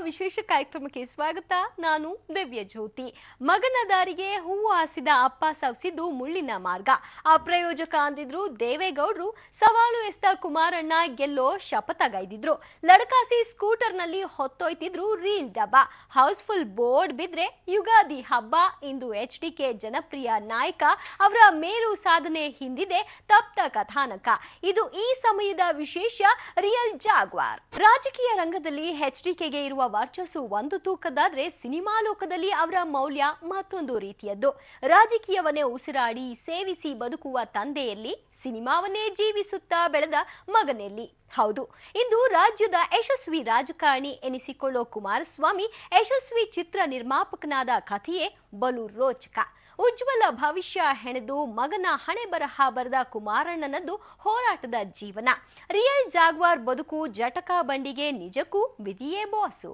ವಿಶೇಷ ಕಾರ್ಯಕ್ರಮಕ್ಕೆ ಸ್ವಾಗತ. ನಾನು ದಿವ್ಯ ಜ್ಯೋತಿ. ಮಗನ ದಾರಿಗೆ ಹೂವು ಹಾಸಿದ ಅಪ್ಪ ಸವಸಿದ್ದು ಮುಳ್ಳಿನ ಮಾರ್ಗ. ಅಪ್ರಯೋಜಕ ಅಂದಿದ್ರು ದೇವೇಗೌಡರು. ಸವಾಲು ಎಸ್ತ ಕುಮಾರಣ್ಣ ಗೆಲ್ಲೋ ಶಪಥಗೈದಿದ್ರು. ಲಡಕಾಸಿ ಸ್ಕೂಟರ್ನಲ್ಲಿ ಹೊತ್ತೊಯ್ತಿದ್ರು ರೀಲ್ ಡಬ್ಬ. ಹೌಸ್ಫುಲ್ ಬೋರ್ಡ್ ಬಿದ್ರೆ ಯುಗಾದಿ ಹಬ್ಬ. ಇಂದು HDK ಜನಪ್ರಿಯ ನಾಯಕ. ಅವರ ಮೇರು ಸಾಧನೆ ಹಿಂದಿದೆ ತಪ್ತ ಕಥಾನಕ. ಇದು ಈ ಸಮಯದ ವಿಶೇಷ ರಿಯಲ್ ಜಾಗ್ವಾರ್. ರಾಜಕೀಯ ರಂಗದಲ್ಲಿ HDKಗೆ ಇರುವ ವರ್ಚಸ್ಸು ಒಂದು ತೂಕದಾದ್ರೆ ಸಿನಿಮಾ ಲೋಕದಲ್ಲಿ ಅವರ ಮೌಲ್ಯ ಮತ್ತೊಂದು ರೀತಿಯದ್ದು. ರಾಜಕೀಯವನ್ನೇ ಉಸಿರಾಡಿ ಸೇವಿಸಿ ಬದುಕುವ ತಂದೆಯಲ್ಲಿ, ಸಿನಿಮಾವನ್ನೇ ಜೀವಿಸುತ್ತಾ ಬೆಳೆದ ಮಗನಲ್ಲಿ. ಹೌದು, ಇಂದು ರಾಜ್ಯದ ಯಶಸ್ವಿ ರಾಜಕಾರಣಿ ಎನಿಸಿಕೊಳ್ಳೋ ಕುಮಾರಸ್ವಾಮಿ ಯಶಸ್ವಿ ಚಿತ್ರ ನಿರ್ಮಾಪಕನಾದ ಕಥೆಯೇ ಬಲು ರೋಚಕ. ಉಜ್ವಲ ಭವಿಷ್ಯ ಹೆಣೆದು ಮಗನ ಹಣೆ ಬರಹ ಬರೆದ ಕುಮಾರಣ್ಣನದ್ದು ಹೋರಾಟದ ಜೀವನ. ರಿಯಲ್ ಜಾಗ್ವಾರ್ ಬದುಕು ಜಟಕ ಬಂಡಿಗೆ ನಿಜಕ್ಕೂ ವಿಧಿಯೇ ಬಾಸು.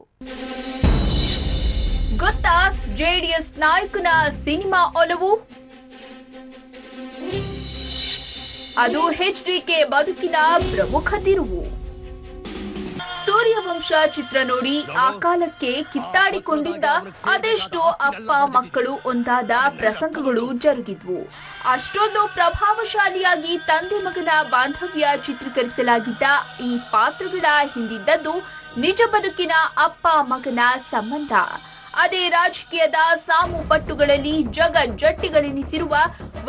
ಗೊತ್ತಾ JDS ನಾಯಕನ ಸಿನಿಮಾ ಒಲವು? ಅದು HDK ಬದುಕಿನ ಪ್ರಮುಖ ತಿರುವು. ಸೂರ್ಯವಂಶ ಚಿತ್ರ ನೋಡಿ ಆ ಕಾಲಕ್ಕೆ ಕಿತ್ತಾಡಿಕೊಂಡಿದ್ದ ಅದೆಷ್ಟೋ ಅಪ್ಪ ಮಕ್ಕಳು ಒಂದಾದ ಪ್ರಸಂಗಗಳು ಜರುಗಿದ್ವು. ಅಷ್ಟೊಂದು ಪ್ರಭಾವಶಾಲಿಯಾಗಿ ತಂದೆ ಮಗನ ಬಾಂಧವ್ಯ ಚಿತ್ರೀಕರಿಸಲಾಗಿದ್ದ ಈ ಪಾತ್ರಗಳ ಹಿಂದಿದ್ದದ್ದು ನಿಜ ಬದುಕಿನ ಅಪ್ಪ ಮಗನ ಸಂಬಂಧ. ಅದೇ ರಾಜಕೀಯದ ಸಾಮು ಪಟ್ಟುಗಳಲ್ಲಿ ಜಗಜ್ಜಟ್ಟಿಗಳೆನಿಸಿರುವ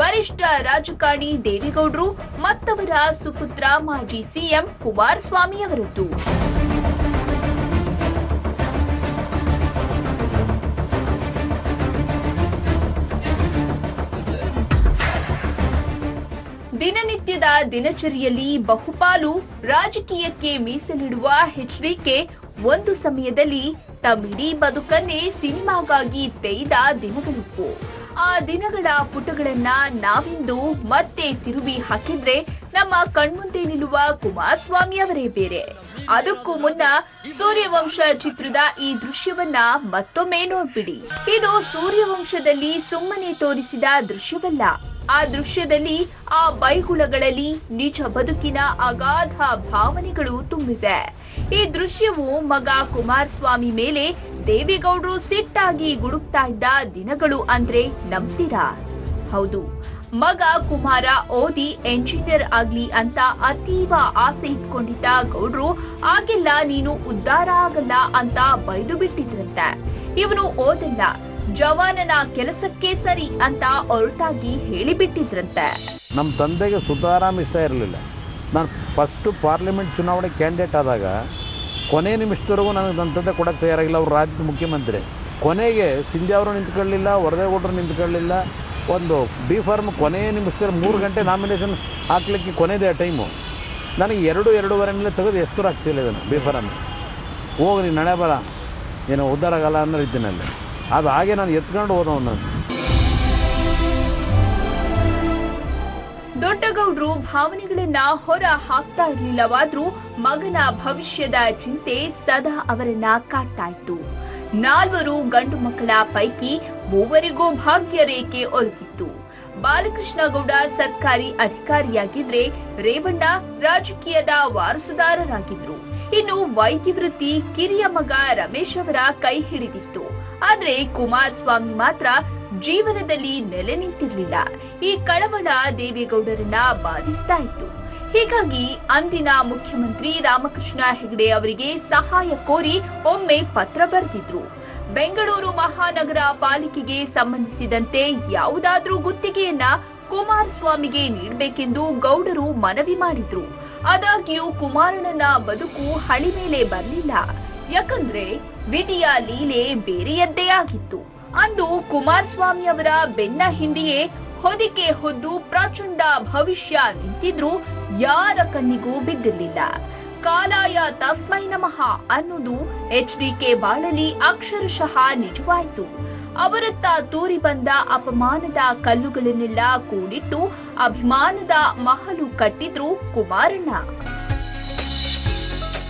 ವರಿಷ್ಠ ರಾಜಕಾರಣಿ ದೇವೇಗೌಡರು ಮತ್ತವರ ಸುಪುತ್ರ ಮಾಜಿ CM ಕುಮಾರಸ್ವಾಮಿ ಅವರದ್ದು. ದಿನನಿತ್ಯದ ದಿನಚರಿಯಲ್ಲಿ ಬಹುಪಾಲು ರಾಜಕೀಯಕ್ಕೆ ಮೀಸಲಿಡುವ HDK ಒಂದು ಸಮಯದಲ್ಲಿ ತಮ್ಮಿಡೀ ಬದುಕನ್ನೇ ಸಿನಿಮಾಗಾಗಿ ತೆಯ್ದ ದಿನಗಳಿತ್ತು. ಆ ದಿನಗಳ ಪುಟಗಳನ್ನ ನಾವಿಂದು ಮತ್ತೆ ತಿರುವಿ ಹಾಕಿದ್ರೆ ನಮ್ಮ ಕಣ್ಮುಂದೆ ನಿಲ್ಲುವ ಕುಮಾರಸ್ವಾಮಿ ಅವರೇ ಬೇರೆ. ಅದಕ್ಕೂ ಮುನ್ನ ಸೂರ್ಯವಂಶ ಚಿತ್ರದ ಈ ದೃಶ್ಯವನ್ನ ಮತ್ತೊಮ್ಮೆ ನೋಡ್ಬಿಡಿ. ಇದು ಸೂರ್ಯವಂಶದಲ್ಲಿ ಸುಮ್ಮನೆ ತೋರಿಸಿದ ದೃಶ್ಯವಲ್ಲ. ಆ ದೃಶ್ಯದಲ್ಲಿ, ಆ ಬೈಗುಳಗಳಲ್ಲಿ ನಿಜ ಬದುಕಿನ ಅಗಾಧ ಭಾವನೆಗಳು ತುಂಬಿವೆ. ಈ ದೃಶ್ಯವು ಮಗ ಕುಮಾರಸ್ವಾಮಿ ಮೇಲೆ ದೇವೇಗೌಡರು ಸಿಟ್ಟಾಗಿ ಗುಡುಕ್ತಾ ಇದ್ದ ದಿನಗಳು ಅಂದ್ರೆ ನಂಬ್ತೀರಾ? ಹೌದು, ಮಗ ಕುಮಾರ ಓದಿ ಎಂಜಿನಿಯರ್ ಆಗ್ಲಿ ಅಂತ ಅತೀವ ಆಸೆ ಇಟ್ಕೊಂಡಿದ್ದ ಗೌಡ್ರು ಆಗೆಲ್ಲ ನೀನು ಉದ್ಧಾರ ಆಗಲ್ಲ ಅಂತ ಬೈದು ಬಿಟ್ಟಿದ್ರಂತೆ. ಇವನು ಓದಲ್ಲ, ಜವಾನನ ಕೆಲಸಕ್ಕೆ ಸರಿ ಅಂತ ಒರಟಾಗಿ ಹೇಳಿಬಿಟ್ಟಿದ್ರಂತೆ. ನಮ್ಮ ತಂದೆಗೆ ಸುತಾರಾಮ್ ಇಷ್ಟ ಇರಲಿಲ್ಲ. ನಾನು ಫಸ್ಟು ಪಾರ್ಲಿಮೆಂಟ್ ಚುನಾವಣೆ ಕ್ಯಾಂಡಿಡೇಟ್ ಆದಾಗ ಕೊನೆ ನಿಮಿಷದವರೆಗೂ ನನಗೆ ನನ್ನ ತಂದೆ ಕೊಡೋಕ್ಕೆ ತಯಾರಾಗಿಲ್ಲ. ಅವರು ರಾಜ್ಯದ ಮುಖ್ಯಮಂತ್ರಿ. ಕೊನೆಗೆ ಸಿಂಧ್ಯಾ ಅವರು ನಿಂತ್ಕೊಳ್ಳಲಿಲ್ಲ, ವರದೇಗೌಡರು ನಿಂತ್ಕೊಳ್ಳಲಿಲ್ಲ. ಒಂದು B.Pharm ಕೊನೆ ನಿಮಿಷದಲ್ಲಿ 3 ಗಂಟೆ ನಾಮಿನೇಷನ್ ಹಾಕ್ಲಿಕ್ಕೆ ಕೊನೆಯದೇ ಟೈಮು. ನನಗೆ 2-2.5 ತೆಗೆದು ಎಷ್ಟರು ಆಗ್ತಿಲ್ಲ ಇದನ್ನು B.Pharm. ಹೋಗಿ ನೀನು ನಡೆ ಬರ, ಏನೋ ಉದ್ಧಾರ ಆಗಲ್ಲ ಅನ್ನೋ ರೀತಿಯಲ್ಲಿ. ಅದು ಹಾಗೆ ನಾನು ಎತ್ಕೊಂಡು ಹೋದವನು. ದೊಡ್ಡಗೌಡ್ರು ಭಾವನೆಗಳನ್ನ ಹೊರ ಹಾಕ್ತಾ ಇರ್ಲಿಲ್ಲವಾದ್ರೂ ಮಗನ ಭವಿಷ್ಯದ ಚಿಂತೆ ಸದಾ ಅವರನ್ನ ಕಾಡ್ತಾ ಇತ್ತು. 4 ಗಂಡು ಮಕ್ಕಳ ಪೈಕಿ 3 ಭಾಗ್ಯ ರೇಖೆ ಒಲಿತಿತ್ತು. ಬಾಲಕೃಷ್ಣ ಗೌಡ ಸರ್ಕಾರಿ ಅಧಿಕಾರಿಯಾಗಿದ್ರೆ ರೇವಣ್ಣ ರಾಜಕೀಯದ ವಾರಸುದಾರರಾಗಿದ್ರು. ಇನ್ನು ವೈದ್ಯ ವೃತ್ತಿ ಕಿರಿಯ ಮಗ ರಮೇಶ್ ಅವರ ಕೈ ಹಿಡಿದಿತ್ತು. ಆದ್ರೆ ಕುಮಾರಸ್ವಾಮಿ ಮಾತ್ರ ಜೀವನದಲ್ಲಿ ನೆಲೆ ನಿಂತಿರ್ಲಿಲ್ಲ. ಈ ಕಳವಳ ದೇವೇಗೌಡರನ್ನ ಬಾಧಿಸ್ತಾ ಇತ್ತು. ಹೀಗಾಗಿ ಅಂದಿನ ಮುಖ್ಯಮಂತ್ರಿ ರಾಮಕೃಷ್ಣ ಹೆಗಡೆ ಅವರಿಗೆ ಸಹಾಯ ಕೋರಿ ಒಮ್ಮೆ ಪತ್ರ ಬರೆದಿದ್ರು. ಬೆಂಗಳೂರು ಮಹಾನಗರ ಪಾಲಿಕೆಗೆ ಸಂಬಂಧಿಸಿದಂತೆ ಯಾವುದಾದ್ರೂ ಗುತ್ತಿಗೆಯನ್ನ ಕುಮಾರಸ್ವಾಮಿಗೆ ನೀಡಬೇಕೆಂದು ಗೌಡರು ಮನವಿ ಮಾಡಿದ್ರು. ಆದಾಗ್ಯೂ ಕುಮಾರಣ್ಣನ ಬದುಕು ಹಳಿ ಮೇಲೆ ಬರಲಿಲ್ಲ. ಯಾಕಂದ್ರೆ ವಿಧಿಯ ಲೀಲೆ ಬೇರೆಯದ್ದೇ ಆಗಿತ್ತು. ಅಂದು ಕುಮಾರಸ್ವಾಮಿ ಅವರ ಬೆನ್ನ ಹಿಂದೆಯೇ ಹೊದಿಕೆ ಹೊದ್ದು ಪ್ರಚಂಡ ಭವಿಷ್ಯ ನಿಂತಿದ್ರು ಯಾರ ಕಣ್ಣಿಗೂ ಬಿದ್ದಿರಲಿಲ್ಲ. ಕಾಲಾಯ ತಸ್ಮೈ ನಮಃ ಅನ್ನೋದು HDK ಬಾಳಲಿ ಅಕ್ಷರಶಃ ನಿಜವಾಯಿತು. ಅವರತ್ತ ತೂರಿ ಬಂದ ಅಪಮಾನದ ಕಲ್ಲುಗಳನ್ನೆಲ್ಲ ಕೂಡಿಟ್ಟು ಅಭಿಮಾನದ ಮಹಲು ಕಟ್ಟಿದ್ರು ಕುಮಾರಣ್ಣ.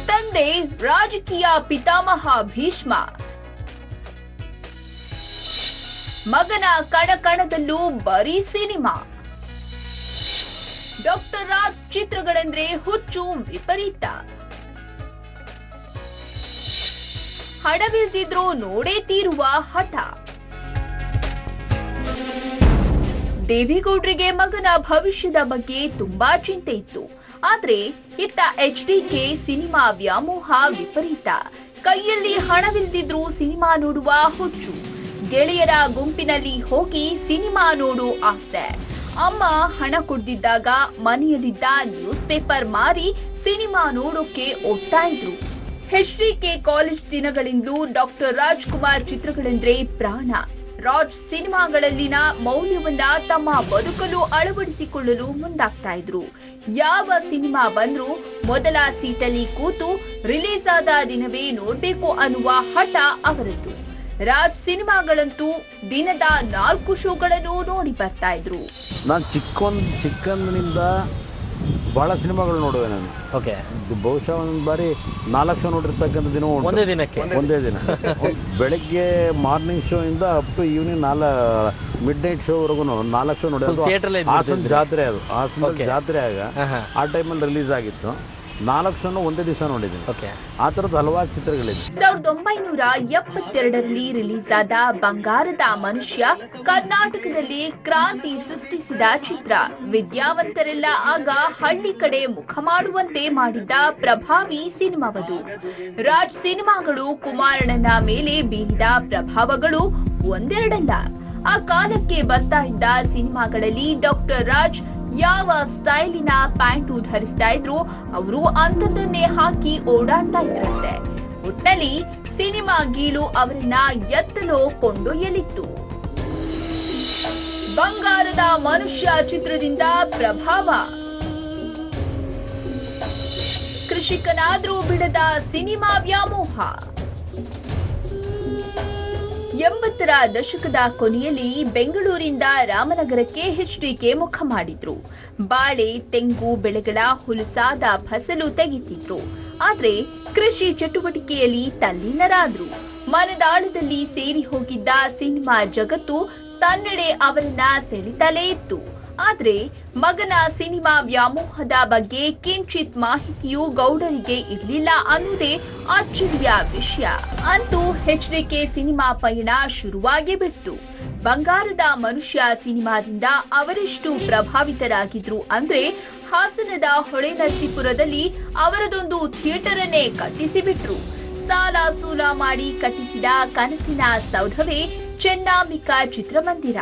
ತಂದೆ ರಾಜಕೀಯ ಪಿತಾಮಹ ಭೀಷ್ಮ, ಮಗನ ಕಣಕಣದಲ್ಲೂ ಬರೀ ಸಿನಿಮಾ. ಡಾಕ್ಟರ್ ರಾಜ್ ಚಿತ್ರಗಳೆಂದ್ರೆ ಹುಚ್ಚು ವಿಪರೀತ. ಹಣವಿಲ್ದಿದ್ರೂ ನೋಡೇ ತೀರುವ ಹಠ. ದೇವೇಗೌಡರಿಗೆ ಮಗನ ಭವಿಷ್ಯದ ಬಗ್ಗೆ ತುಂಬಾ ಚಿಂತೆ ಇತ್ತು. ಆದ್ರೆ ಇತ್ತ HDK ಸಿನಿಮಾ ವ್ಯಾಮೋಹ ವಿಪರೀತ. ಕೈಯಲ್ಲಿ ಹಣವಿಲ್ದಿದ್ರೂ ಸಿನಿಮಾ ನೋಡುವ ಹುಚ್ಚು. ಗೆಳೆಯರ ಗುಂಪಿನಲ್ಲಿ ಹೋಗಿ ಸಿನಿಮಾ ನೋಡು ಆಸೆ. ಅಮ್ಮ ಹಣ ಕೊಡ್ದಿದ್ದಾಗ ಮನೆಯಲ್ಲಿದ್ದ ನ್ಯೂಸ್ ಪೇಪರ್ ಮಾರಿ ಸಿನಿಮಾ ನೋಡೋಕೆ ಓದ್ತಾ ಇದ್ರು. HDK ಕಾಲೇಜ್ ದಿನಗಳಿಂದಲೂ ಡಾಕ್ಟರ್ ರಾಜ್ಕುಮಾರ್ ಚಿತ್ರಗಳೆಂದ್ರೆ ಪ್ರಾಣ. ರಾಜ್ ಸಿನಿಮಾಗಳಲ್ಲಿನ ಮೌಲ್ಯವನ್ನ ತಮ್ಮ ಬದುಕಲು ಅಳವಡಿಸಿಕೊಳ್ಳಲು ಮುಂದಾಗ್ತಾ ಇದ್ರು. ಯಾವ ಸಿನಿಮಾ ಬಂದ್ರೂ ಮೊದಲ ಸೀಟಲ್ಲಿ ಕೂತು ರಿಲೀಸ್ ಆದ ದಿನವೇ ನೋಡ್ಬೇಕು ಅನ್ನುವ ಹಠ ಅವರದ್ದು. ರಾಜ್ ಸಿನಿಮಾಗಳಂತೂ ದಿನದ 4 ಶೋಗಳನ್ನು ನೋಡಿ ಬರ್ತಾ ಇದ್ರು. ನಾನು ಚಿಕ್ಕಂದಿನಿಂದ ಭಾಳ ಸಿನಿಮಾಗಳು ನೋಡುವೆ ನಾನು. ಓಕೆ, ಬಹುಶಃ ಒಂದು ಬಾರಿ 4 ಶೋ ನೋಡಿರ್ತಕ್ಕಂಥ ದಿನ ಒಂದೇ ದಿನ ಬೆಳಗ್ಗೆ ಮಾರ್ನಿಂಗ್ ಶೋ ಇಂದ up to evening midnight ಶೋವರೆಗೂ 4 ಶೋ ನೋಡಿ. ಹಾಸನ ಜಾತ್ರೆ ಅದು, ಹಾಸನ ಜಾತ್ರೆ ಆಗ ಆ ಟೈಮಲ್ಲಿ ರಿಲೀಸ್ ಆಗಿತ್ತು. 4 ಶೋನು ಒಂದೇ ದಿವಸ ನೋಡಿದ್ದೀನಿ. ಆ ಥರದ್ದು ಹಲವಾರು ಚಿತ್ರಗಳಿದೆ. 1972ರಲ್ಲಿ ರಿಲೀಸ್ ಆದ ಬಂಗಾರದ ಮನುಷ್ಯ ಕರ್ನಾಟಕದಲ್ಲಿ ಕ್ರಾಂತಿ ಸೃಷ್ಟಿಸಿದ ಚಿತ್ರ. ವಿದ್ಯಾವಂತರೆಲ್ಲ ಆಗ ಹಳ್ಳಿ ಕಡೆ ಮುಖ ಮಾಡುವಂತೆ ಮಾಡಿದ್ದ ಪ್ರಭಾವಿ ಸಿನಿಮಾವದು. ರಾಜ್ ಸಿನಿಮಾಗಳು ಕುಮಾರಣ್ಣನ ಮೇಲೆ ಬೀರಿದ ಪ್ರಭಾವಗಳು ಒಂದೆರಡಲ್ಲ. ಆ ಕಾಲಕ್ಕೆ ಬರ್ತಾ ಇದ್ದ ಸಿನಿಮಾಗಳಲ್ಲಿ ಡಾಕ್ಟರ್ ರಾಜ್ ಯಾವ ಸ್ಟೈಲಿನ ಪ್ಯಾಂಟು ಧರಿಸ್ತಾ ಇದ್ರು ಅವರು ಅಂಥದ್ದನ್ನೇ ಹಾಕಿ ಓಡಾಡ್ತಾ ಇದ್ರಂತೆ. ಒಟ್ನಲ್ಲಿ ಸಿನಿಮಾ ಗೀಳು ಅವರನ್ನ ಎತ್ತಲೋ ಕೊಂಡೊಯ್ಯಲಿತ್ತು. ಬಂಗಾರದ ಮನುಷ್ಯ ಚಿತ್ರದಿಂದ ಪ್ರಭಾವ. ಕೃಷಿಕನಾದ್ರೂ ಬಿಡದ ಸಿನಿಮಾ ವ್ಯಾಮೋಹ. 80ರ ದಶಕದ ಕೊನೆಯಲ್ಲಿ ಬೆಂಗಳೂರಿಂದ ರಾಮನಗರಕ್ಕೆ HDK ಮುಖ ಮಾಡಿದ್ರು. ಬಾಳೆ, ತೆಂಗು ಬೆಳೆಗಳ ಹುಲಸಾದ ಫಸಲು ತೆಗಿತಿದ್ರು. ಆದ್ರೆ ಕೃಷಿ ಚಟುವಟಿಕೆಯಲ್ಲಿ ತಲ್ಲೀನರಾದ್ರು. ಮನದಾಳದಲ್ಲಿ ಸೇರಿ ಹೋಗಿದ್ದ ಸಿನಿಮಾ ಜಗತ್ತು ತನ್ನೆಡೆ ಅವರನ್ನ ಸೆಳಿತಲೇ ಇತ್ತು. ಆದ್ರೆ ಮಗನ ಸಿನಿಮಾ ವ್ಯಾಮೋಹದ ಬಗ್ಗೆ ಕಿಂಚಿತ್ ಮಾಹಿತಿಯೂ ಗೌಡರಿಗೆ ಇರಲಿಲ್ಲ ಅನ್ನೋದೇ ಅಚ್ಚರಿಯ ವಿಷಯ. ಅಂತೂ HDK ಸಿನಿಮಾ ಪಯಣ ಶುರುವಾಗಿ ಬಿಟ್ಟು. ಬಂಗಾರದ ಮನುಷ್ಯ ಸಿನಿಮಾದಿಂದ ಅವರೆಷ್ಟು ಪ್ರಭಾವಿತರಾಗಿದ್ರು ಅಂದ್ರೆ ಹಾಸನದ ಹೊಳೆನರಸೀಪುರದಲ್ಲಿ ಅವರದೊಂದು ಥಿಯೇಟರ್ ಅನ್ನೇ ಕಟ್ಟಿಸಿಬಿಟ್ರು. ಸಾಲ ಸೂಲ ಮಾಡಿ ಕಟ್ಟಿಸಿದ ಕನಸಿನ ಸೌಧವೇ ಚೆನ್ನಂಬಿಕಾ ಚಿತ್ರಮಂದಿರ.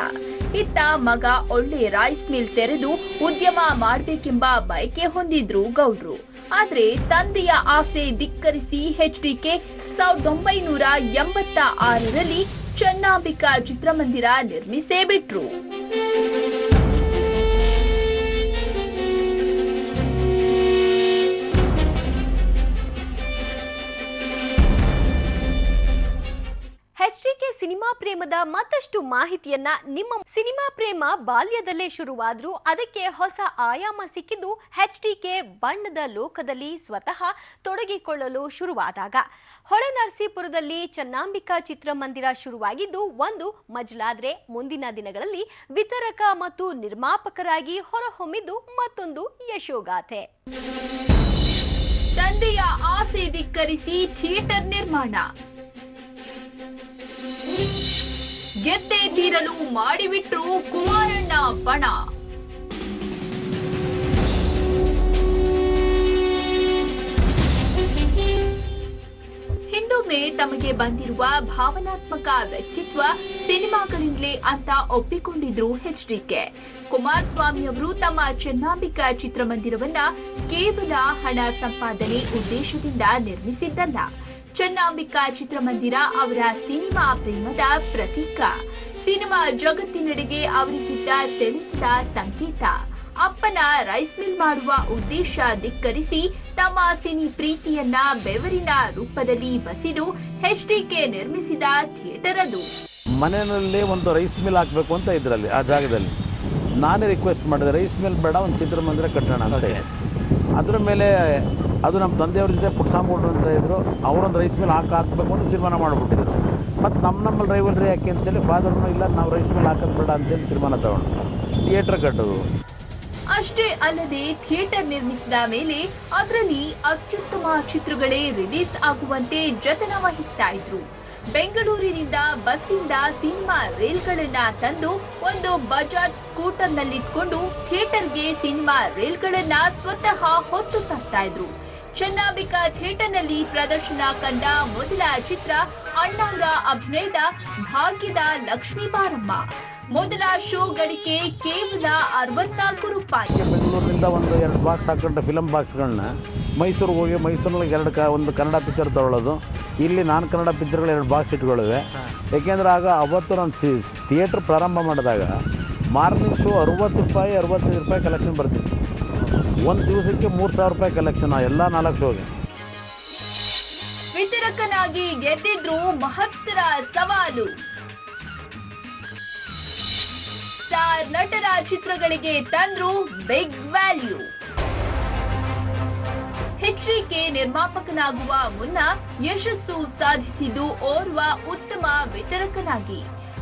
ಇತ್ತ ಮಗ ಒಳ್ಳೆ ರೈಸ್ ಮಿಲ್ ತೆರೆದು ಉದ್ಯಮ ಮಾಡಬೇಕೆಂಬ ಬಯಕೆ ಹೊಂದಿದ್ರು ಗೌಡ್ರು. ಆದ್ರೆ ತಂದೆಯ ಆಸೆ ಧಿಕ್ಕರಿಸಿ HDK 1986ರಲ್ಲಿ ಚೆನ್ನಂಬಿಕಾ ಚಿತ್ರಮಂದಿರ ನಿರ್ಮಿಸೇ ಬಿಟ್ರು. HDK ಸಿನಿಮಾ ಪ್ರೇಮದ ಮತ್ತಷ್ಟು ಮಾಹಿತಿಯನ್ನ ನಿಮ್ಮ ಸಿನಿಮಾ ಪ್ರೇಮ ಬಾಲ್ಯದಲ್ಲೇ ಶುರುವಾದ್ರೂ ಅದಕ್ಕೆ ಹೊಸ ಆಯಾಮ ಸಿಕ್ಕಿದ್ದು HDK ಬಣ್ಣದ ಲೋಕದಲ್ಲಿ ಸ್ವತಃ ತೊಡಗಿಕೊಳ್ಳಲು ಶುರುವಾದಾಗ. ಹೊಳೆನರಸೀಪುರದಲ್ಲಿ ಚೆನ್ನಂಬಿಕಾ ಚಿತ್ರಮಂದಿರ ಶುರುವಾಗಿದ್ದು ಒಂದು ಮಜಲಾದ್ರೆ ಮುಂದಿನ ದಿನಗಳಲ್ಲಿ ವಿತರಕ ಮತ್ತು ನಿರ್ಮಾಪಕರಾಗಿ ಹೊರಹೊಮ್ಮಿದ್ದು ಮತ್ತೊಂದು ಯಶೋಗಾಥೆ. ತಂದೆಯ ಆಸೆ ಧಿಕ್ಕರಿಸಿ ಥಿಯೇಟರ್ ನಿರ್ಮಾಣ. ಗೆದ್ದೇ ತೀರಲು ಮಾಡಿಬಿಟ್ರು ಕುಮಾರಣ್ಣ ಪಣ. ಹಿಂದೊಮ್ಮೆ ತಮಗೆ ಬಂದಿರುವ ಭಾವನಾತ್ಮಕ ವ್ಯಕ್ತಿತ್ವ ಸಿನಿಮಾಗಳಿಂದಲೇ ಅಂತ ಒಪ್ಪಿಕೊಂಡಿದ್ರು HDK. ಕುಮಾರಸ್ವಾಮಿ ಅವರು ತಮ್ಮ ಚೆನ್ನಂಬಿಕಾ ಚಿತ್ರಮಂದಿರವನ್ನ ಕೇವಲ ಹಣ ಸಂಪಾದನೆ ಉದ್ದೇಶದಿಂದ ನಿರ್ಮಿಸಿದ್ದಲ್ಲ. ಚೆನ್ನಂಬಿಕಾ ಚಿತ್ರಮಂದಿರ ಅವರ ಸಿನಿಮಾ ಪ್ರೇಮದ ಪ್ರತೀಕ. ಸಿನಿಮಾ ಜಗತ್ತಿನೆಡೆಗೆ ಅವರಿಗಿದ್ದ ಸೆಳೆತದ ಸಂಕೇತ. ಅಪ್ಪನ ರೈಸ್ ಮಿಲ್ ಮಾಡುವ ಉದ್ದೇಶ ಧಿಕ್ಕರಿಸಿ ತಮ್ಮ ಸಿನಿ ಪ್ರೀತಿಯನ್ನ ಬೆವರಿನ ರೂಪದಲ್ಲಿ ಬಸಿದು HDK ನಿರ್ಮಿಸಿದ ಥಿಯೇಟರ್ ಅದು. ಮನೆಯಲ್ಲಿ ಒಂದು ರೈಸ್ ಮಿಲ್ ಹಾಕಬೇಕು ಅಂತ ಇದ್ರಲ್ಲಿ ಆ ಜಾಗದಲ್ಲಿ ನಾನೇ ರಿಕ್ವೆಸ್ಟ್ ಮಾಡಿದೆ, ರೈಸ್ ಮಿಲ್ ಬೇಡ, ಒಂದು ಚಿತ್ರಮಂದಿರ ಕಟ್ಟೋಣ ಅಂತ. ಅದರ ಮೇಲೆ ಅದು ನಮ್ಮ ತಂದೆಯವ್ರ ಜೊತೆ ಪುಟ್ಸಾಂಬೋಡ್ರು ಅಂತ ಇದ್ದರು, ಅವರೊಂದು ರೈಸ್ ಮಿಲ್ ಹಾಕಬೇಕು ಅಂತ ತೀರ್ಮಾನ ಮಾಡಿಬಿಟ್ಟಿದ್ರು. ಮತ್ತು ನಮ್ಮಲ್ಲಿ ರೈವಲ್ರಿ ಯಾಕೆ ಅಂತೇಳಿ ಫಾದರ್ನು ಇಲ್ಲ ನಾವು ರೈಸ್ ಮಿಲ್ ಹಾಕೋದು ಬೇಡ ಅಂತೇಳಿ ತೀರ್ಮಾನ ತಗೊಂಡು ಥಿಯೇಟ್ರ್ ಕಟ್ಟೋದು. ಅಷ್ಟೇ ಅಲ್ಲದೆ ಥಿಯೇಟರ್ ನಿರ್ಮಿಸಿದ ಮೇಲೆ ಅದರಲ್ಲಿ ಅತ್ಯುತ್ತಮ ಚಿತ್ರಗಳೇ ರಿಲೀಸ್ ಆಗುವಂತೆ ಜತನ ವಹಿಸ್ತಾ ಇದ್ರು. ಬೆಂಗಳೂರಿನಿಂದ ಬಸ್ಸಿಂದ ಸಿನಿಮಾ ರೇಲ್ಗಳನ್ನ ತಂದು ಒಂದು ಬಜಾಜ್ ಸ್ಕೂಟರ್ನಲ್ಲಿಟ್ಕೊಂಡು ಥಿಯೇಟರ್ಗೆ ಸಿನಿಮಾ ರೇಲ್ಗಳನ್ನ ಸ್ವತಃ ಹೊತ್ತು ತರ್ತಾ ಇದ್ರು. ಚನ್ನಾಂಬಿಕಾ ಥಿಯೇಟರ್ನಲ್ಲಿ ಪ್ರದರ್ಶನ ಕಂಡ ಮೊದಲ ಚಿತ್ರ ಅಣ್ಣಾವ್ರ ಅಭಿನಯದ ಭಾಗ್ಯದ ಲಕ್ಷ್ಮೀ ಬಾರಮ್ಮ. ಮೊದಲ ಶೋ ಗಳಿಕೆ ಕೇವಲ 64 ರೂಪಾಯಿ. ಬೆಂಗಳೂರಿನಿಂದ ಒಂದು 2 ಬಾಕ್ಸ್ ಹಾಕೊಂಡ್ರೆ ಫಿಲಮ್ ಬಾಕ್ಸ್ಗಳನ್ನ ಮೈಸೂರಿಗೆ ಹೋಗಿ ಮೈಸೂರಿನಲ್ಲಿ ಒಂದು ಕನ್ನಡ ಪಿಕ್ಚರ್ ತಗೊಳ್ಳೋದು, ಇಲ್ಲಿ ನಾನ್ ಕನ್ನಡ ಪಿಕ್ಚರ್ಗಳು 2 ಬಾಕ್ಸ್ ಇಟ್ಕೊಳ್ಳುವೆ. ಏಕೆಂದರೆ ಅವತ್ತು ನಾನು ಥಿಯೇಟ್ರ್ ಪ್ರಾರಂಭ ಮಾಡಿದಾಗ ಮಾರ್ನಿಂಗ್ ಶೋ 60 ರೂಪಾಯಿ 65 ರೂಪಾಯಿ ಕಲೆಕ್ಷನ್ ಬರ್ತಿತ್ತು. ಒಂದು ದಿವಸಕ್ಕೆ 3,000 ರೂಪಾಯಿ ಕಲೆಕ್ಷನ್ ಎಲ್ಲ 4 ಶೋಗೆ. ವಿತರಕನಾಗಿ ಗೆದ್ದಿದ್ರು ಮಹತ್ತರ ಸವಾಲು. ಸ್ಟಾರ್ ನಟರ ಚಿತ್ರಗಳಿಗೆ ತಂದ್ರು ಬಿಗ್ ವ್ಯಾಲ್ಯೂ. HDK ನಿರ್ಮಾಪಕನಾಗುವ ಮುನ್ನ ಯಶಸ್ಸು ಸಾಧಿಸಿದ್ದು ಓರ್ವ ಉತ್ತಮ ವಿತರಕನಾಗಿ.